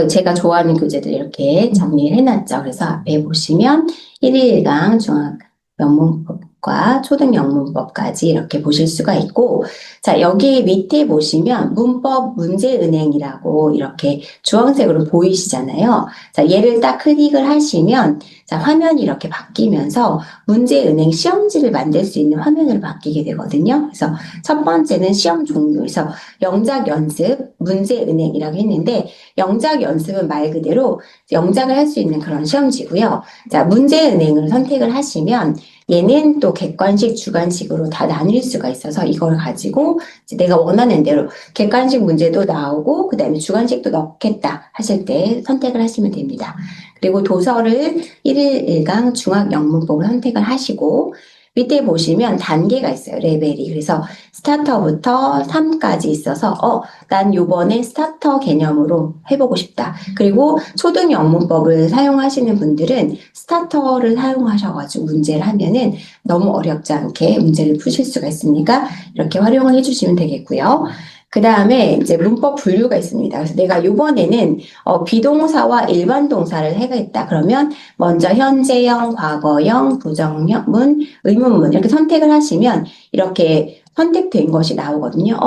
Speaker 1: 제가 좋아하는 교재들 이렇게 정리를 해놨죠. 그래서 앞에 보시면 1일1강 중학 영문법과 초등 영문법까지 이렇게 보실 수가 있고, 자, 여기 밑에 보시면 문법 문제은행이라고 이렇게 주황색으로 보이시잖아요. 자, 얘를 딱 클릭을 하시면 자, 화면이 이렇게 바뀌면서 문제은행 시험지를 만들 수 있는 화면으로 바뀌게 되거든요. 그래서 첫 번째는 시험 종류에서 영작 연습 문제은행이라고 했는데, 영작 연습은 말 그대로 영작을 할 수 있는 그런 시험지고요. 자, 문제은행을 선택을 하시면 얘는 또 객관식, 주관식으로 다 나뉠 수가 있어서 이걸 가지고 이제 내가 원하는 대로 객관식 문제도 나오고 그 다음에 주관식도 넣겠다 하실 때 선택을 하시면 됩니다. 그리고 도서를 1일 1강 중학영문법을 선택을 하시고 밑에 보시면 단계가 있어요. 레벨이. 그래서 스타터부터 3까지 있어서 난 요번에 스타터 개념으로 해보고 싶다. 그리고 초등 영문법을 사용하시는 분들은 스타터를 사용하셔가지고 문제를 하면은 너무 어렵지 않게 문제를 푸실 수가 있으니까 이렇게 활용을 해주시면 되겠고요. 그 다음에 이제 문법 분류가 있습니다. 그래서 내가 요번에는 비동사와 일반 동사를 해야겠다. 그러면 먼저 현재형, 과거형, 부정문, 의문문 이렇게 선택을 하시면 이렇게 선택된 것이 나오거든요.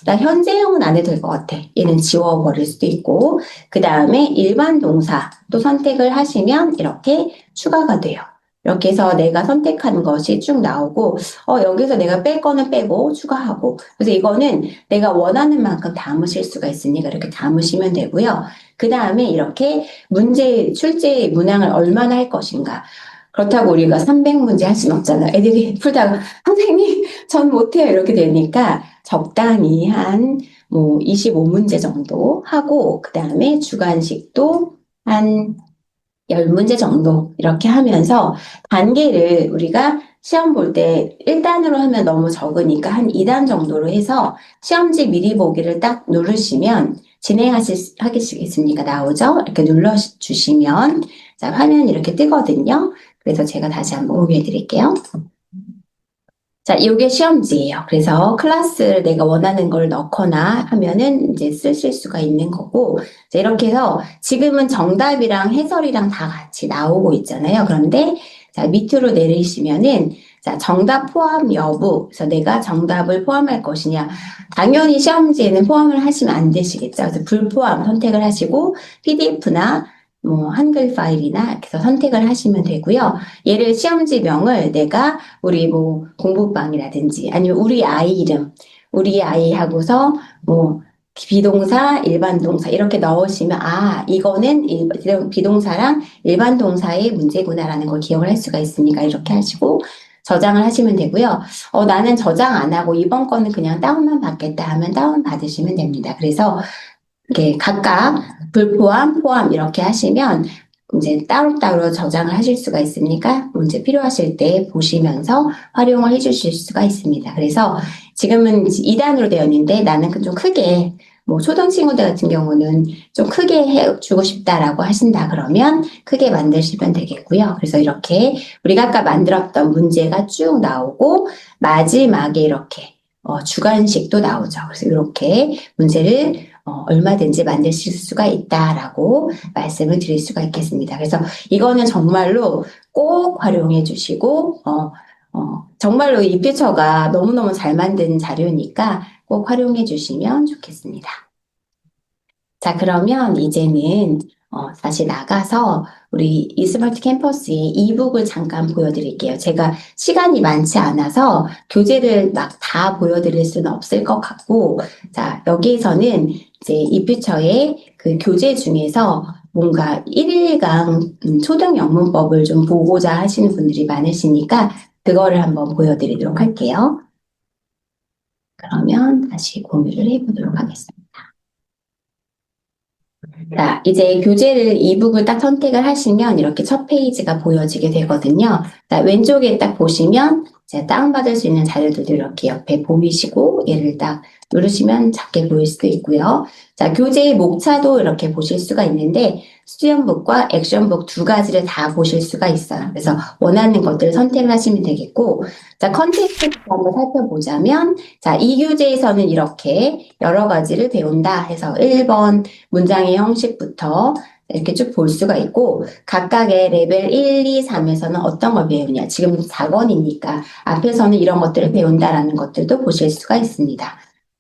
Speaker 1: 나 현재형은 안 해도 될 것 같아. 얘는 지워버릴 수도 있고, 그 다음에 일반 동사 또 선택을 하시면 이렇게 추가가 돼요. 이렇게 해서 내가 선택한 것이 쭉 나오고, 여기서 내가 뺄 거는 빼고 추가하고, 그래서 이거는 내가 원하는 만큼 담으실 수가 있으니까 이렇게 담으시면 되고요. 그 다음에 이렇게 출제 문항을 얼마나 할 것인가. 그렇다고 우리가 300문제 할 수는 없잖아요. 애들이 풀다가 선생님 전 못해요 이렇게 되니까 적당히 한 뭐 25문제 정도 하고 그 다음에 주관식도 한 10문제 정도 이렇게 하면서 단계를 우리가 시험 볼 때 1단으로 하면 너무 적으니까 한 2단 정도로 해서 시험지 미리 보기를 딱 누르시면 하시겠습니까? 나오죠? 이렇게 눌러주시면 자, 화면이 이렇게 뜨거든요. 그래서 제가 다시 한번 공유해 드릴게요. 자, 이게 시험지예요. 그래서 클래스를 내가 원하는 걸 넣거나 하면은 이제 쓰실 수가 있는 거고, 자, 이렇게 해서 지금은 정답이랑 해설이랑 다 같이 나오고 있잖아요. 그런데 자, 밑으로 내리시면은 자, 정답 포함 여부. 그래서 내가 정답을 포함할 것이냐. 당연히 시험지에는 포함을 하시면 안 되시겠죠. 그래서 불포함 선택을 하시고 PDF나 뭐 한글 파일이나 이렇게 해서 선택을 하시면 되고요. 얘를 시험지명을 내가 우리 뭐 공부방이라든지 아니면 우리 아이 이름, 우리 아이 하고서 뭐 비동사, 일반 동사 이렇게 넣으시면 아, 이거는 비동사랑 일반 동사의 문제구나라는 걸 기억을 할 수가 있으니까 이렇게 하시고 저장을 하시면 되고요. 나는 저장 안 하고 이번 거는 그냥 다운만 받겠다 하면 다운 받으시면 됩니다. 그래서 이렇게 각각 불포함, 포함 이렇게 하시면 이제 따로따로 저장을 하실 수가 있으니까 문제 필요하실 때 보시면서 활용을 해 주실 수가 있습니다. 그래서 지금은 2단으로 되어 있는데 나는 좀 크게 뭐 초등 친구들 같은 경우는 좀 크게 해주고 싶다라고 하신다 그러면 크게 만드시면 되겠고요. 그래서 이렇게 우리가 아까 만들었던 문제가 쭉 나오고 마지막에 이렇게 주관식도 나오죠. 그래서 이렇게 문제를 얼마든지 만드실 수가 있다라고 말씀을 드릴 수가 있겠습니다. 그래서 이거는 정말로 꼭 활용해 주시고, 정말로 이 퓨처가 너무너무 잘 만든 자료니까 꼭 활용해 주시면 좋겠습니다. 자, 그러면 이제는 다시 나가서 우리 이스마트 캠퍼스의 이북을 잠깐 보여드릴게요. 제가 시간이 많지 않아서 교재를 막 다 보여드릴 수는 없을 것 같고, 자, 여기에서는 이제 이퓨처의 그 교재 중에서 뭔가 1일강 초등 영문법을 좀 보고자 하시는 분들이 많으시니까 그거를 한번 보여드리도록 할게요. 그러면 다시 공유를 해보도록 하겠습니다. 자, 이제 교재를 이북을 딱 선택을 하시면 이렇게 첫 페이지가 보여지게 되거든요. 자, 왼쪽에 딱 보시면 이제 다운받을 수 있는 자료들도 이렇게 옆에 보이시고 얘를 딱 누르시면 작게 보일 수도 있고요. 자, 교재의 목차도 이렇게 보실 수가 있는데 수연북과 액션북 두 가지를 다 보실 수가 있어요. 그래서 원하는 것들을 선택을 하시면 되겠고 자, 컨텍스트 한번 살펴보자면 자, 이 교재에서는 이렇게 여러 가지를 배운다 해서 1번 문장의 형식부터 이렇게 쭉 볼 수가 있고 각각의 레벨 1, 2, 3에서는 어떤 걸 배우냐. 지금 4권이니까 앞에서는 이런 것들을 배운다라는 것들도 보실 수가 있습니다.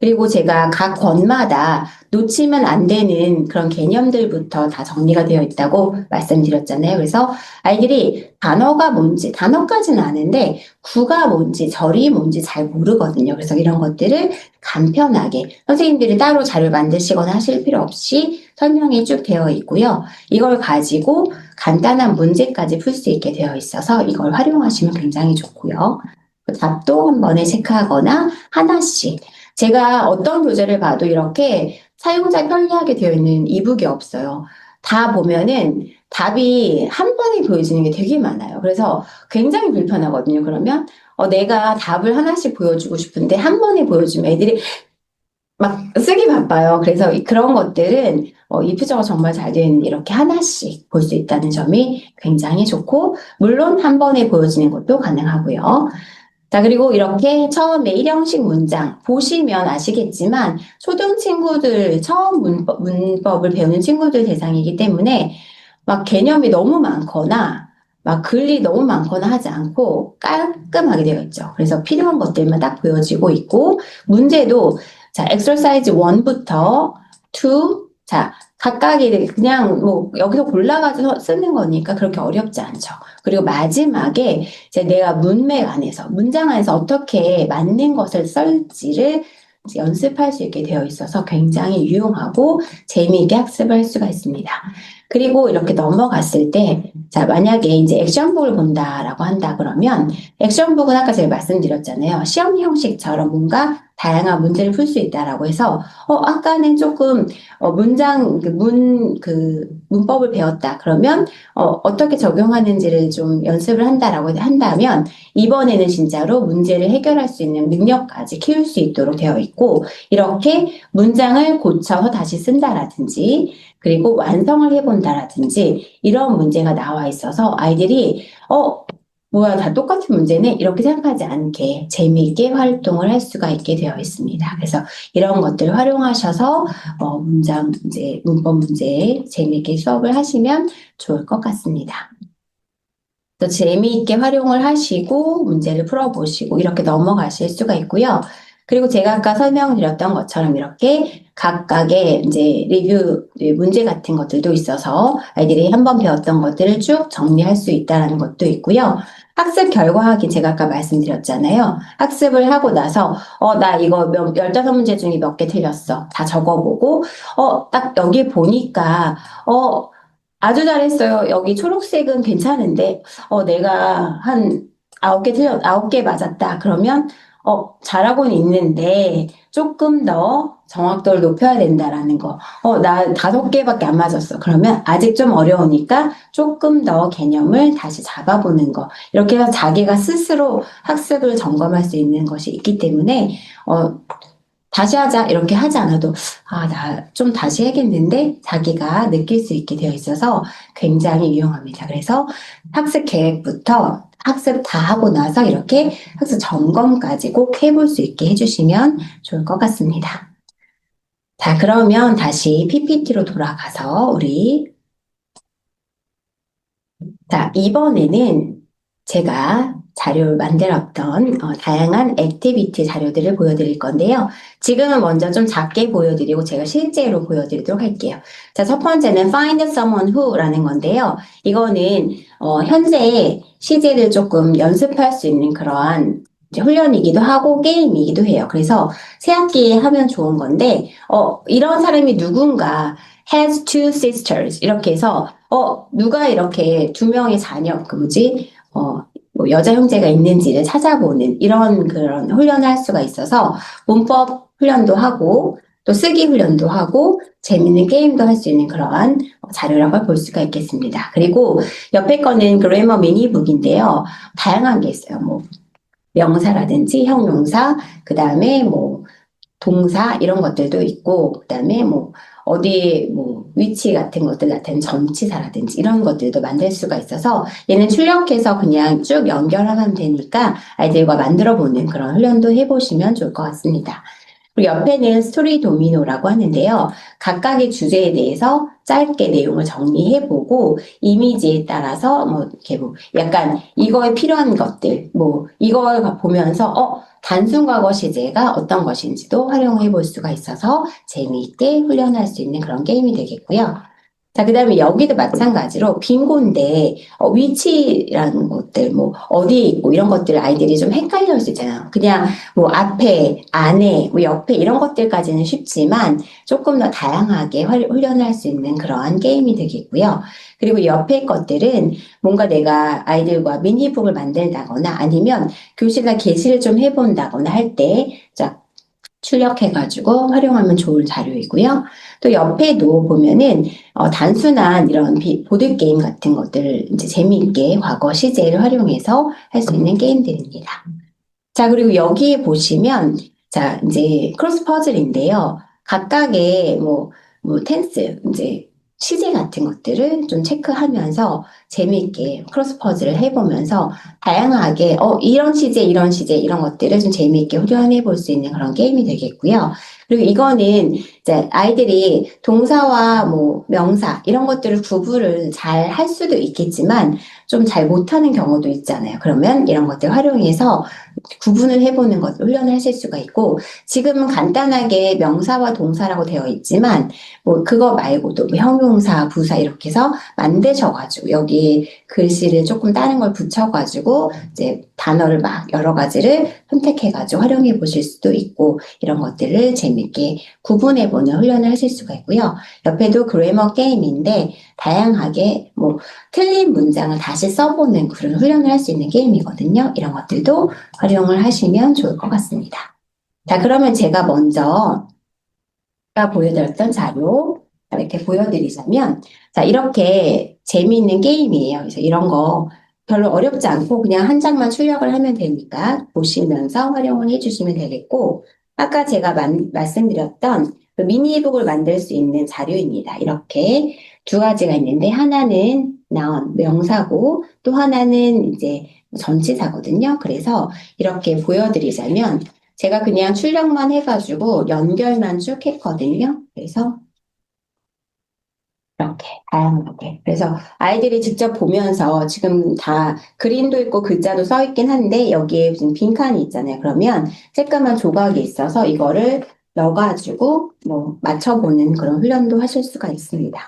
Speaker 1: 그리고 제가 각 권마다 놓치면 안 되는 그런 개념들부터 다 정리가 되어 있다고 말씀드렸잖아요. 그래서 아이들이 단어가 뭔지, 단어까지는 아는데 구가 뭔지, 절이 뭔지 잘 모르거든요. 그래서 이런 것들을 간편하게 선생님들이 따로 자료를 만드시거나 하실 필요 없이 설명이 쭉 되어 있고요. 이걸 가지고 간단한 문제까지 풀 수 있게 되어 있어서 이걸 활용하시면 굉장히 좋고요. 그 답도 한 번에 체크하거나 하나씩 제가 어떤 교재를 봐도 이렇게 사용자 편리하게 되어 있는 이북이 없어요. 다 보면은 답이 한 번에 보여지는 게 되게 많아요. 그래서 굉장히 불편하거든요. 그러면 내가 답을 하나씩 보여주고 싶은데 한 번에 보여주면 애들이 막 쓰기 바빠요. 그래서 그런 것들은 이 퓨처가 정말 잘 되어 있는데 이렇게 하나씩 볼 수 있다는 점이 굉장히 좋고 물론 한 번에 보여지는 것도 가능하고요. 자, 그리고 이렇게 처음에 일형식 문장 보시면 아시겠지만 초등 친구들 처음 문법을 배우는 친구들 대상이기 때문에 막 개념이 너무 많거나 막 글이 너무 많거나 하지 않고 깔끔하게 되어 있죠. 그래서 필요한 것들만 딱 보여지고 있고 문제도 자, exercise 1부터 2, 자, 각각이 그냥 뭐 여기서 골라가지고 쓰는 거니까 그렇게 어렵지 않죠. 그리고 마지막에 이제 내가 문맥 안에서, 문장 안에서 어떻게 맞는 것을 쓸지를 이제 연습할 수 있게 되어 있어서 굉장히 유용하고 재미있게 학습을 할 수가 있습니다. 그리고 이렇게 넘어갔을 때, 자, 만약에 이제 액션북을 본다라고 한다 그러면, 액션북은 아까 제가 말씀드렸잖아요. 시험 형식처럼 뭔가 다양한 문제를 풀 수 있다라고 해서, 아까는 조금, 문법을 배웠다. 그러면, 어떻게 적용하는지를 좀 연습을 한다라고 한다면, 이번에는 진짜로 문제를 해결할 수 있는 능력까지 키울 수 있도록 되어 있고, 이렇게 문장을 고쳐서 다시 쓴다라든지, 그리고 완성을 해본다라든지 이런 문제가 나와 있어서 아이들이 뭐야 다 똑같은 문제네 이렇게 생각하지 않게 재미있게 활동을 할 수가 있게 되어 있습니다. 그래서 이런 것들을 활용하셔서 문장 문제, 문법 문제 재미있게 수업을 하시면 좋을 것 같습니다. 또 재미있게 활용을 하시고 문제를 풀어보시고 이렇게 넘어가실 수가 있고요. 그리고 제가 아까 설명드렸던 것처럼 이렇게 각각의 이제 리뷰 문제 같은 것들도 있어서 아이들이 한번 배웠던 것들을 쭉 정리할 수 있다는 것도 있고요. 학습 결과 확인 제가 아까 말씀드렸잖아요. 학습을 하고 나서 나 이거 15문제 중에 몇 개 틀렸어. 다 적어보고 딱 여기 보니까 아주 잘했어요. 여기 초록색은 괜찮은데 내가 한 9개 맞았다. 그러면 잘하고는 있는데 조금 더 정확도를 높여야 된다라는 거. 나 5개밖에 안 맞았어. 그러면 아직 좀 어려우니까 조금 더 개념을 다시 잡아보는 거. 이렇게 해서 자기가 스스로 학습을 점검할 수 있는 것이 있기 때문에 다시 하자 이렇게 하지 않아도 나 좀 다시 해야겠는데 자기가 느낄 수 있게 되어 있어서 굉장히 유용합니다. 그래서 학습 계획부터 학습 다 하고 나서 이렇게 학습 점검까지 꼭 해볼 수 있게 해주시면 좋을 것 같습니다. 자, 그러면 다시 PPT로 돌아가서 자, 이번에는 제가 자료를 만들었던 다양한 액티비티 자료들을 보여드릴 건데요. 지금은 먼저 좀 작게 보여드리고 제가 실제로 보여드리도록 할게요. 자, 첫 번째는 Find Someone Who라는 건데요. 이거는 현재 시제를 조금 연습할 수 있는 그러한 이제 훈련이기도 하고 게임이기도 해요. 그래서 새 학기에 하면 좋은 건데 이런 사람이 누군가 has two sisters 이렇게 해서 누가 이렇게 두 명의 자녀, 뭐 여자 형제가 있는지를 찾아보는 이런 그런 훈련을 할 수가 있어서 문법 훈련도 하고 또 쓰기 훈련도 하고 재밌는 게임도 할 수 있는 그러한 자료라고 볼 수가 있겠습니다. 그리고 옆에 거는 그래머 미니북인데요. 다양한 게 있어요. 뭐 명사라든지 형용사, 그 다음에 뭐 동사 이런 것들도 있고 그다음에 뭐 어디 뭐 위치 같은 것들 나타내는 전치사라든지 이런 것들도 만들 수가 있어서 얘는 출력해서 그냥 쭉 연결하면 되니까 아이들과 만들어 보는 그런 훈련도 해보시면 좋을 것 같습니다. 그리고 옆에는 스토리 도미노라고 하는데요. 각각의 주제에 대해서 짧게 내용을 정리해보고 이미지에 따라서 뭐 이렇게 뭐 약간 이거에 필요한 것들 뭐 이걸 보면서 단순 과거 시제가 어떤 것인지도 활용해 볼 수가 있어서 재미있게 훈련할 수 있는 그런 게임이 되겠고요. 자, 그 다음에 여기도 마찬가지로 빙고인데, 위치라는 것들, 뭐, 어디에 있고 이런 것들 아이들이 좀 헷갈려 할 수 있잖아요. 그냥 뭐 앞에, 안에, 뭐 옆에 이런 것들까지는 쉽지만 조금 더 다양하게 훈련을 할 수 있는 그러한 게임이 되겠고요. 그리고 옆에 것들은 뭔가 내가 아이들과 미니북을 만들다거나 아니면 교실이나 게시를 좀 해본다거나 할 때, 자, 출력해가지고 활용하면 좋은 자료이고요. 또 옆에도 보면은 단순한 이런 보드게임 같은 것들을 이제 재미있게 과거 시제를 활용해서 할 수 있는 게임들입니다. 자, 그리고 여기에 보시면, 자, 이제 크로스 퍼즐인데요. 각각의 텐스, 이제 시제 같은 것들을 좀 체크하면서 재미있게 크로스 퍼즐을 해보면서 다양하게, 이런 시제, 이런 것들을 좀 재미있게 훈련해 볼 수 있는 그런 게임이 되겠고요. 그리고 이거는 이제 아이들이 동사와 뭐 명사, 이런 것들을 구분을 잘 할 수도 있겠지만 좀 잘 못하는 경우도 있잖아요. 그러면 이런 것들 활용해서 구분을 해보는 것을 훈련을 하실 수가 있고 지금은 간단하게 명사와 동사라고 되어 있지만 뭐 그거 말고도 뭐 형용사, 부사 이렇게 해서 만드셔가지고 여기 글씨를 조금 다른 걸 붙여가지고 이제 단어를 막 여러 가지를 선택해가지고 활용해 보실 수도 있고 이런 것들을 재밌게 구분해보는 훈련을 하실 수가 있고요. 옆에도 그래머 게임인데 다양하게 뭐 틀린 문장을 다시 써보는 그런 훈련을 할 수 있는 게임이거든요. 이런 것들도 활용을 하시면 좋을 것 같습니다. 자, 그러면 제가 먼저 보여드렸던 자료 이렇게 보여드리자면 자, 이렇게 재미있는 게임이에요. 그래서 이런 거 별로 어렵지 않고 그냥 한 장만 출력을 하면 되니까 보시면서 활용을 해주시면 되겠고 아까 제가 말씀드렸던 그 미니북을 만들 수 있는 자료입니다. 이렇게 두 가지가 있는데 하나는 noun, 명사고 또 하나는 이제 전치사거든요. 그래서 이렇게 보여드리자면 제가 그냥 출력만 해가지고 연결만 쭉 했거든요. 그래서 이렇게 다양하게. 그래서 아이들이 직접 보면서 지금 다 그림도 있고 글자도 써 있긴 한데 여기에 지금 빈칸이 있잖아요. 그러면 쬐까만 조각이 있어서 이거를 넣어가지고 뭐 맞춰보는 그런 훈련도 하실 수가 있습니다.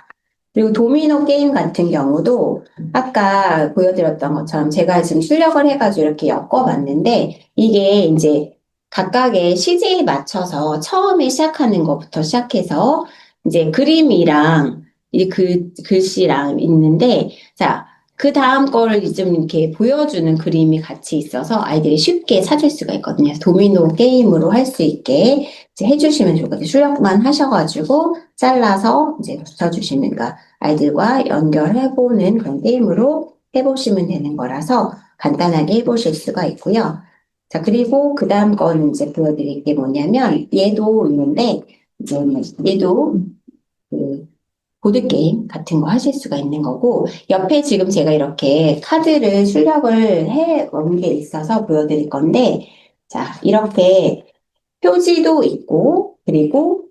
Speaker 1: 그리고 도미노 게임 같은 경우도 아까 보여드렸던 것처럼 제가 지금 출력을 해가지고 이렇게 엮어봤는데 이게 이제 각각의 CJ에 맞춰서 처음에 시작하는 것부터 시작해서 이제 그림이랑 이 글씨랑 있는데 자, 그 다음 거를 좀 이렇게 보여주는 그림이 같이 있어서 아이들이 쉽게 찾을 수가 있거든요. 도미노 게임으로 할 수 있게 이제 해주시면 좋거든요. 출력만 하셔가지고 잘라서 이제 붙여주시는, 그러니까 아이들과 연결해보는 그런 게임으로 해보시면 되는 거라서 간단하게 해보실 수가 있고요. 자, 그리고 그 다음 거는 이제 보여드릴 게 뭐냐면 얘도 있는데 이제 얘도 그 보드게임 같은 거 하실 수가 있는 거고, 옆에 지금 제가 이렇게 카드를 출력을 해 놓은 게 있어서 보여드릴 건데, 자, 이렇게 표지도 있고, 그리고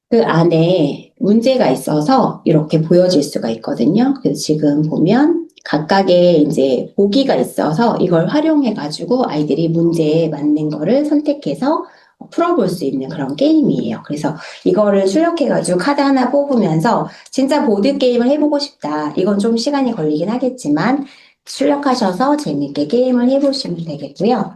Speaker 1: 그 안에 문제가 있어서 이렇게 보여질 수가 있거든요. 그래서 지금 보면 각각의 이제 보기가 있어서 이걸 활용해가지고 아이들이 문제에 맞는 거를 선택해서 풀어볼 수 있는 그런 게임이에요. 그래서 이거를 출력해가지고 카드 하나 뽑으면서 진짜 보드게임을 해보고 싶다. 이건 좀 시간이 걸리긴 하겠지만 출력하셔서 재밌게 게임을 해보시면 되겠고요.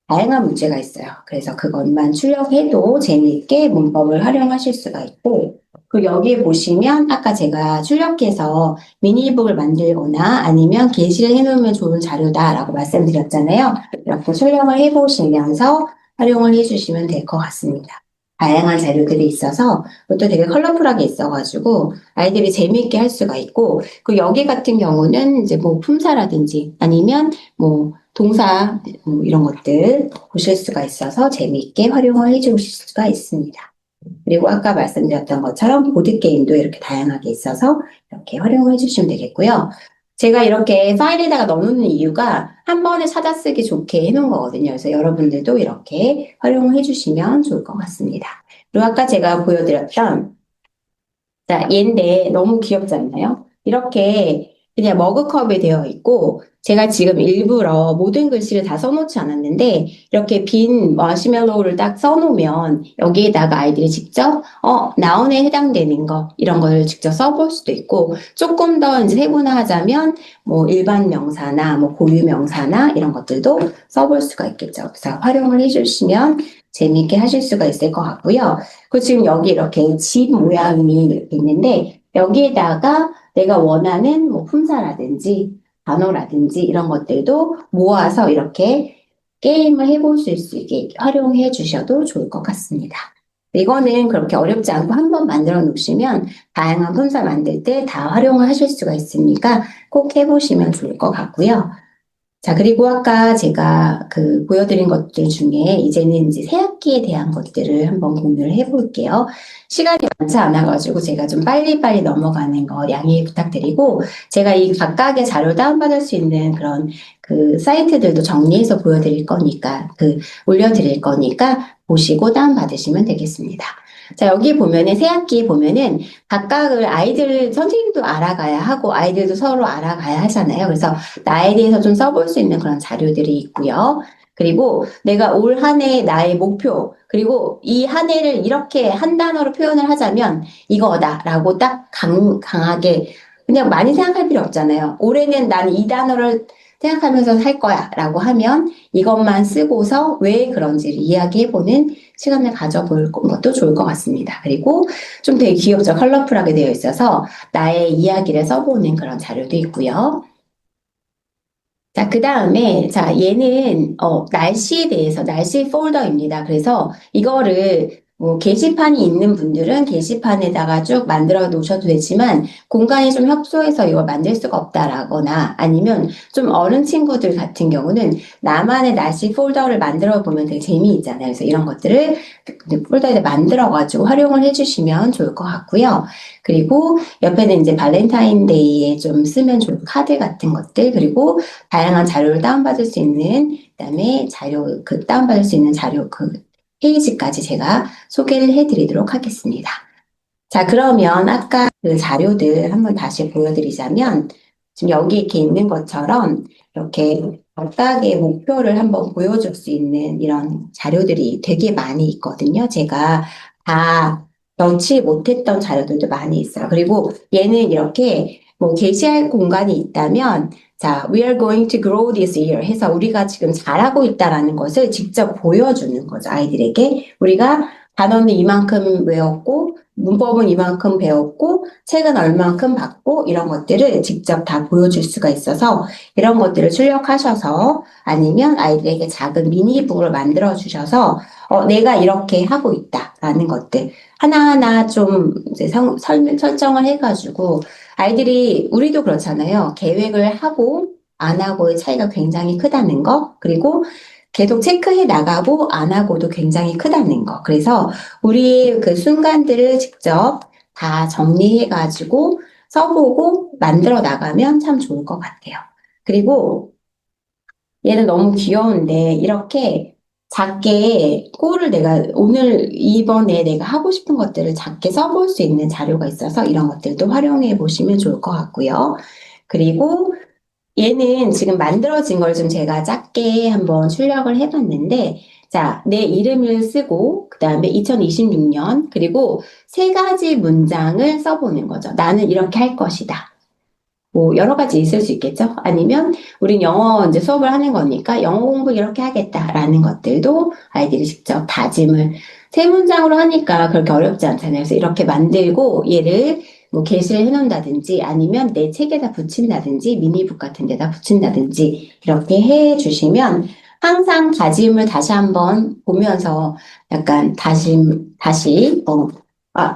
Speaker 1: 다양한 문제가 있어요. 그래서 그것만 출력해도 재미있게 문법을 활용하실 수가 있고, 그 여기에 보시면 아까 제가 출력해서 미니북을 만들거나 아니면 게시를 해놓으면 좋은 자료다라고 말씀드렸잖아요. 이렇게 출력을 해보시면서 활용을 해주시면 될 것 같습니다. 다양한 자료들이 있어서 그것도 되게 컬러풀하게 있어가지고 아이들이 재미있게 할 수가 있고, 그 여기 같은 경우는 이제 뭐 품사라든지 아니면 뭐 동사 이런 것들 보실 수가 있어서 재미있게 활용을 해주실 수가 있습니다. 그리고 아까 말씀드렸던 것처럼 보드게임도 이렇게 다양하게 있어서 이렇게 활용을 해주시면 되겠고요. 제가 이렇게 파일에다가 넣어놓는 이유가 한 번에 찾아쓰기 좋게 해놓은 거거든요. 그래서 여러분들도 이렇게 활용을 해주시면 좋을 것 같습니다. 그리고 아까 제가 보여드렸던 자, 얘인데 너무 귀엽지 않나요? 이렇게 그냥 머그컵이 되어 있고 제가 지금 일부러 모든 글씨를 다 써놓지 않았는데 이렇게 빈 마시멜로우를 딱 써놓으면 여기에다가 아이들이 직접 나온에 해당되는 거 이런 걸 직접 써볼 수도 있고 조금 더 이제 세분화하자면 뭐 일반 명사나 뭐 고유 명사나 이런 것들도 써볼 수가 있겠죠. 그래서 활용을 해주시면 재미있게 하실 수가 있을 것 같고요. 그 지금 여기 이렇게 집 모양이 이렇게 있는데 여기에다가 내가 원하는 뭐 품사라든지 단어라든지 이런 것들도 모아서 이렇게 게임을 해볼 수 있게 활용해 주셔도 좋을 것 같습니다. 이거는 그렇게 어렵지 않고 한번 만들어 놓으시면 다양한 품사 만들 때 다 활용을 하실 수가 있으니까 꼭 해보시면 좋을 것 같고요. 자, 그리고 아까 제가 그 보여드린 것들 중에 이제는 이제 새학기에 대한 것들을 한번 공유를 해볼게요. 시간이 많지 않아가지고 제가 좀 빨리빨리 넘어가는 거 양해 부탁드리고 제가 이 각각의 자료를 다운받을 수 있는 그런 그 사이트들도 정리해서 보여드릴 거니까 올려드릴 거니까 보시고 다운받으시면 되겠습니다. 자, 여기 보면은 새학기 보면은 각각을 아이들 선생님도 알아가야 하고 아이들도 서로 알아가야 하잖아요. 그래서 나에 대해서 좀 써볼 수 있는 그런 자료들이 있고요. 그리고 내가 올 한 해 나의 목표, 그리고 이 한 해를 이렇게 한 단어로 표현을 하자면 이거다라고 딱 강하게 그냥 많이 생각할 필요 없잖아요. 올해는 난 이 단어를 생각하면서 살 거야 라고 하면 이것만 쓰고서 왜 그런지를 이야기해보는 시간을 가져볼 것도 좋을 것 같습니다. 그리고 좀 되게 귀엽죠. 컬러풀하게 되어 있어서 나의 이야기를 써보는 그런 자료도 있고요. 자, 그 다음에, 자, 얘는, 날씨에 대해서, 날씨 폴더입니다. 그래서 이거를, 뭐, 게시판이 있는 분들은 게시판에다가 쭉 만들어 놓으셔도 되지만, 공간이 좀 협소해서 이걸 만들 수가 없다라거나, 아니면 좀 어른 친구들 같은 경우는 나만의 날씨 폴더를 만들어 보면 되게 재미있잖아요. 그래서 이런 것들을 폴더에 만들어가지고 활용을 해주시면 좋을 것 같고요. 그리고 옆에는 이제 발렌타인데이에 좀 쓰면 좋을 카드 같은 것들, 그리고 다양한 자료를 다운받을 수 있는, 그다음에 자료, 다운받을 수 있는 자료 페이지까지 제가 소개를 해드리도록 하겠습니다. 자, 그러면 아까 그 자료들 한번 다시 보여드리자면, 지금 여기 이렇게 있는 것처럼, 이렇게 각각의 목표를 한번 보여줄 수 있는 이런 자료들이 되게 많이 있거든요. 제가 다 넣지 못했던 자료들도 많이 있어요. 그리고 얘는 이렇게 뭐 게시할 공간이 있다면 자, we are going to grow this year 해서 우리가 지금 잘하고 있다라는 것을 직접 보여주는 거죠. 아이들에게. 우리가 단어는 이만큼 외웠고 문법은 이만큼 배웠고 책은 얼만큼 봤고 이런 것들을 직접 다 보여줄 수가 있어서 이런 것들을 출력하셔서 아니면 아이들에게 작은 미니북을 만들어 주셔서 내가 이렇게 하고 있다라는 것들 하나하나 좀 이제 설정을 해가지고 아이들이 우리도 그렇잖아요. 계획을 하고 안 하고의 차이가 굉장히 크다는 거 그리고 계속 체크해 나가고 안 하고도 굉장히 크다는 거. 그래서 우리 그 순간들을 직접 다 정리해가지고 써보고 만들어 나가면 참 좋을 것 같아요. 그리고 얘는 너무 귀여운데 이렇게 작게 꼴을 내가 오늘 이번에 내가 하고 싶은 것들을 작게 써볼 수 있는 자료가 있어서 이런 것들도 활용해 보시면 좋을 것 같고요. 그리고 얘는 지금 만들어진 걸 좀 제가 작게 한번 출력을 해봤는데 자, 내 이름을 쓰고 그 다음에 2026년 그리고 세 가지 문장을 써보는 거죠. 나는 이렇게 할 것이다. 뭐 여러 가지 있을 수 있겠죠. 아니면 우린 영어 이제 수업을 하는 거니까 영어 공부 이렇게 하겠다라는 것들도 아이들이 직접 다짐을 세 문장으로 하니까 그렇게 어렵지 않잖아요. 그래서 이렇게 만들고 얘를 뭐 게시를 해놓는다든지 아니면 내 책에다 붙인다든지 미니북 같은 데다 붙인다든지 이렇게 해 주시면 항상 다짐을 다시 한번 보면서 약간 다시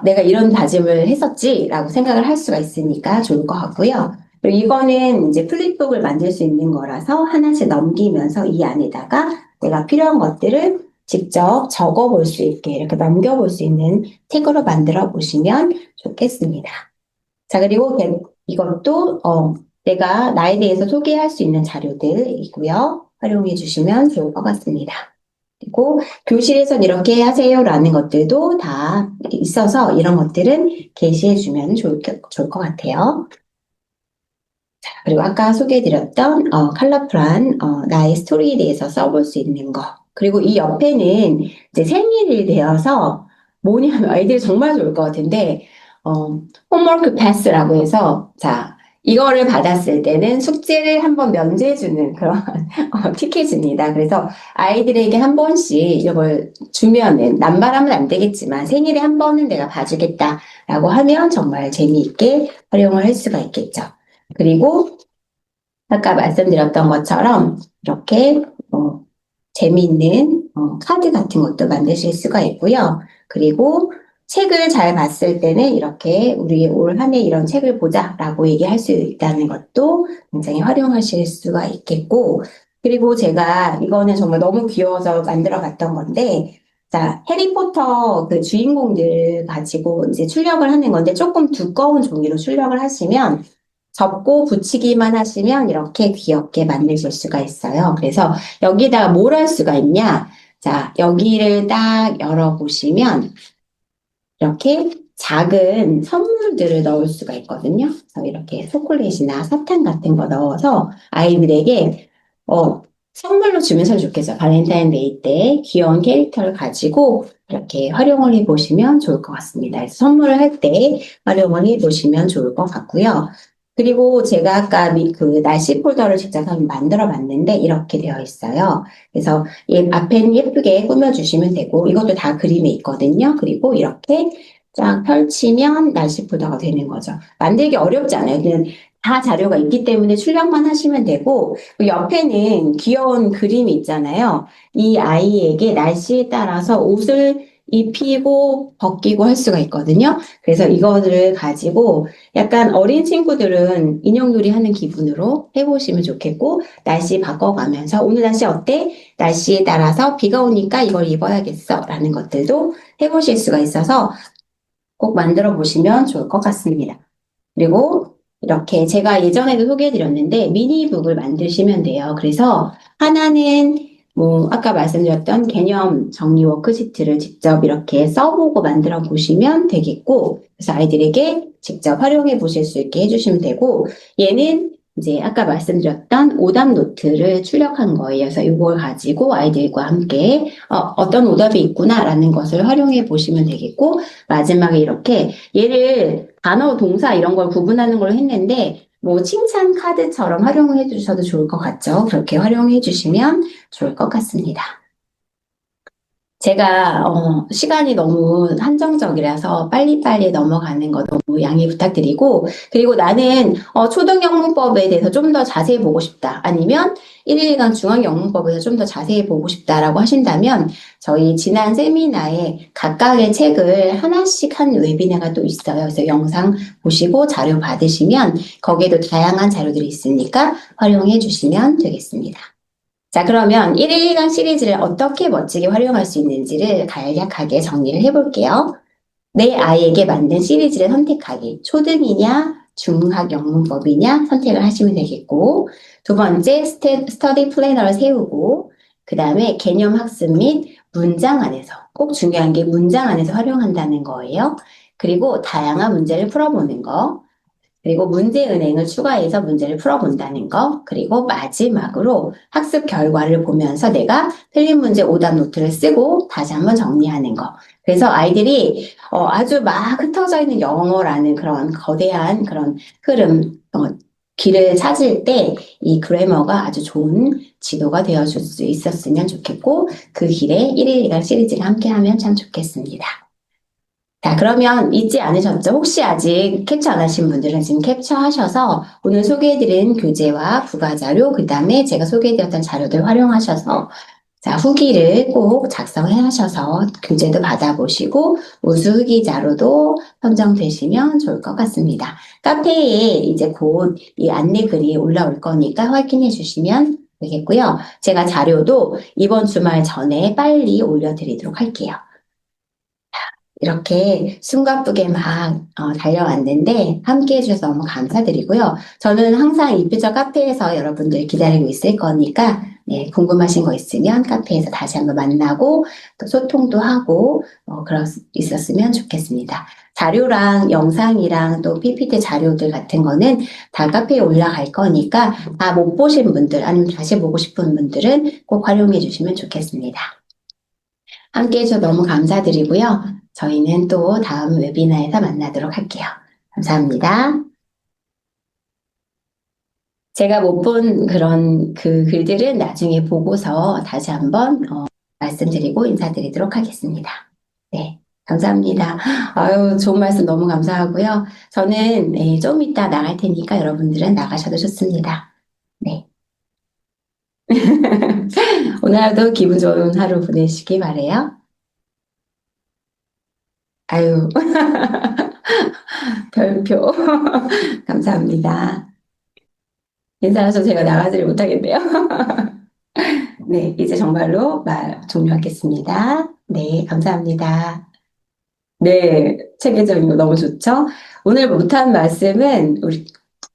Speaker 1: 내가 이런 다짐을 했었지라고 생각을 할 수가 있으니까 좋을 것 같고요. 그리고 이거는 이제 플립북을 만들 수 있는 거라서 하나씩 넘기면서 이 안에다가 내가 필요한 것들을 직접 적어 볼 수 있게 이렇게 넘겨 볼 수 있는 책으로 만들어 보시면 좋겠습니다. 자, 그리고 이것도 내가 나에 대해서 소개할 수 있는 자료들이고요. 활용해 주시면 좋을 것 같습니다. 그리고 교실에선 이렇게 하세요라는 것들도 다 있어서 이런 것들은 게시해 주면 좋을 것 같아요. 그리고 아까 소개해드렸던 컬러풀한 나의 스토리에 대해서 써볼 수 있는 거. 그리고 이 옆에는 이제 생일이 되어서 뭐냐면 아이들이 정말 좋을 것 같은데 홈워크 패스라고 해서 자 이거를 받았을 때는 숙제를 한번 면제해주는 그런 티켓입니다. 그래서 아이들에게 한 번씩 이걸 주면은 남발하면 안 되겠지만 생일에 한 번은 내가 봐주겠다라고 하면 정말 재미있게 활용을 할 수가 있겠죠. 그리고 아까 말씀드렸던 것처럼 이렇게 재미있는 카드 같은 것도 만드실 수가 있고요. 그리고 책을 잘 봤을 때는 이렇게 우리 올 한 해 이런 책을 보자라고 얘기할 수 있다는 것도 굉장히 활용하실 수가 있겠고 그리고 제가 이거는 정말 너무 귀여워서 만들어 봤던 건데 자, 해리포터 그 주인공들 가지고 이제 출력을 하는 건데 조금 두꺼운 종이로 출력을 하시면 접고 붙이기만 하시면 이렇게 귀엽게 만드실 수가 있어요. 그래서 여기다가 뭘 할 수가 있냐? 자, 여기를 딱 열어보시면 이렇게 작은 선물들을 넣을 수가 있거든요. 그래서 이렇게 초콜릿이나 사탕 같은 거 넣어서 아이들에게 선물로 주면 참 좋겠죠. 발렌타인데이 때 귀여운 캐릭터를 가지고 이렇게 활용을 해보시면 좋을 것 같습니다. 그래서 선물을 할 때 활용을 해보시면 좋을 것 같고요. 그리고 제가 아까 그 날씨 폴더를 직접 한번 만들어 봤는데 이렇게 되어 있어요. 그래서 앞에는 예쁘게 꾸며주시면 되고 이것도 다 그림에 있거든요. 그리고 이렇게 쫙 펼치면 날씨 폴더가 되는 거죠. 만들기 어렵지 않아요. 그냥 다 자료가 있기 때문에 출력만 하시면 되고 그 옆에는 귀여운 그림이 있잖아요. 이 아이에게 날씨에 따라서 옷을 입히고 벗기고 할 수가 있거든요. 그래서 이거를 가지고 약간 어린 친구들은 인형놀이 하는 기분으로 해보시면 좋겠고 날씨 바꿔가면서 오늘 날씨 어때? 날씨에 따라서 비가 오니까 이걸 입어야겠어 라는 것들도 해보실 수가 있어서 꼭 만들어 보시면 좋을 것 같습니다. 그리고 이렇게 제가 예전에도 소개해드렸는데 미니북을 만드시면 돼요. 그래서 하나는 뭐 아까 말씀드렸던 개념 정리 워크시트를 직접 이렇게 써보고 만들어 보시면 되겠고 그래서 아이들에게 직접 활용해 보실 수 있게 해주시면 되고 얘는 이제 아까 말씀드렸던 오답 노트를 출력한 거예요. 그래서 이걸 가지고 아이들과 함께 어떤 오답이 있구나라는 것을 활용해 보시면 되겠고, 마지막에 이렇게 얘를 단어, 동사 이런 걸 구분하는 걸로 했는데 뭐 칭찬 카드처럼 활용해 주셔도 좋을 것 같죠? 그렇게 활용해 주시면 좋을 것 같습니다. 제가 시간이 너무 한정적이라서 빨리빨리 넘어가는 거 너무 양해 부탁드리고, 그리고 나는 초등영문법에 대해서 좀 더 자세히 보고 싶다, 아니면 111강 중앙영문법에서 좀 더 자세히 보고 싶다라고 하신다면 저희 지난 세미나에 각각의 책을 하나씩 한 웨비나가 또 있어요. 그래서 영상 보시고 자료 받으시면 거기에도 다양한 자료들이 있으니까 활용해 주시면 되겠습니다. 자, 그러면 111강 시리즈를 어떻게 멋지게 활용할 수 있는지를 간략하게 정리를 해볼게요. 내 아이에게 맞는 시리즈를 선택하기. 초등이냐, 중학 영문법이냐 선택을 하시면 되겠고, 두 번째, 스터디 플래너를 세우고, 그 다음에 개념 학습 및 문장 안에서, 꼭 중요한 게 문장 안에서 활용한다는 거예요. 그리고 다양한 문제를 풀어보는 거. 그리고 문제은행을 추가해서 문제를 풀어본다는 거. 그리고 마지막으로 학습 결과를 보면서 내가 틀린 문제 오답 노트를 쓰고 다시 한번 정리하는 거. 그래서 아이들이 아주 막 흩어져 있는 영어라는 그런 거대한 그런 흐름, 길을 찾을 때 이 그래머가 아주 좋은 지도가 되어줄 수 있었으면 좋겠고, 그 길에 112강 시리즈를 함께 하면 참 좋겠습니다. 자, 그러면 잊지 않으셨죠? 혹시 아직 캡처 안 하신 분들은 지금 캡처하셔서 오늘 소개해드린 교재와 부가자료, 그 다음에 제가 소개해드렸던 자료들 활용하셔서 자, 후기를 꼭 작성해 하셔서 교재도 받아보시고 우수 후기 자료도 선정되시면 좋을 것 같습니다. 카페에 이제 곧 이 안내 글이 올라올 거니까 확인해 주시면 되겠고요. 제가 자료도 이번 주말 전에 빨리 올려드리도록 할게요. 이렇게 숨가쁘게 막 달려왔는데 함께 해주셔서 너무 감사드리고요. 저는 항상 이퓨처 카페에서 여러분들 기다리고 있을 거니까 네, 궁금하신 거 있으면 카페에서 다시 한번 만나고 또 소통도 하고 있었으면 좋겠습니다. 자료랑 영상이랑 또 PPT 자료들 같은 거는 다 카페에 올라갈 거니까 다 못 보신 분들 아니면 다시 보고 싶은 분들은 꼭 활용해 주시면 좋겠습니다. 함께 해주셔서 너무 감사드리고요. 저희는 또 다음 웨비나에서 만나도록 할게요. 감사합니다. 제가 못 본 그런 그 글들은 나중에 보고서 다시 한번 말씀드리고 인사드리도록 하겠습니다. 네, 감사합니다. 아유, 좋은 말씀 너무 감사하고요. 저는 네, 좀 이따 나갈 테니까 여러분들은 나가셔도 좋습니다. 네. 오늘 하루도 기분 좋은 하루 보내시기 바래요. 아유, 별표. 감사합니다. 인사하셔서 제가 나가지를 못하겠네요. 네, 이제 정말로 말 종료하겠습니다. 네, 감사합니다. 네, 체계적인 거 너무 좋죠? 오늘 못한 말씀은 우리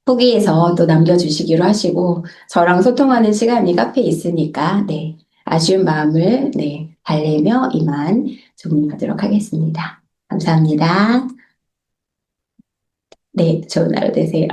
Speaker 1: 후기에서 또 남겨주시기로 하시고, 저랑 소통하는 시간이 카페에 있으니까, 네, 아쉬운 마음을, 네, 달래며 이만 종료하도록 하겠습니다. 감사합니다. 네, 좋은 하루 되세요.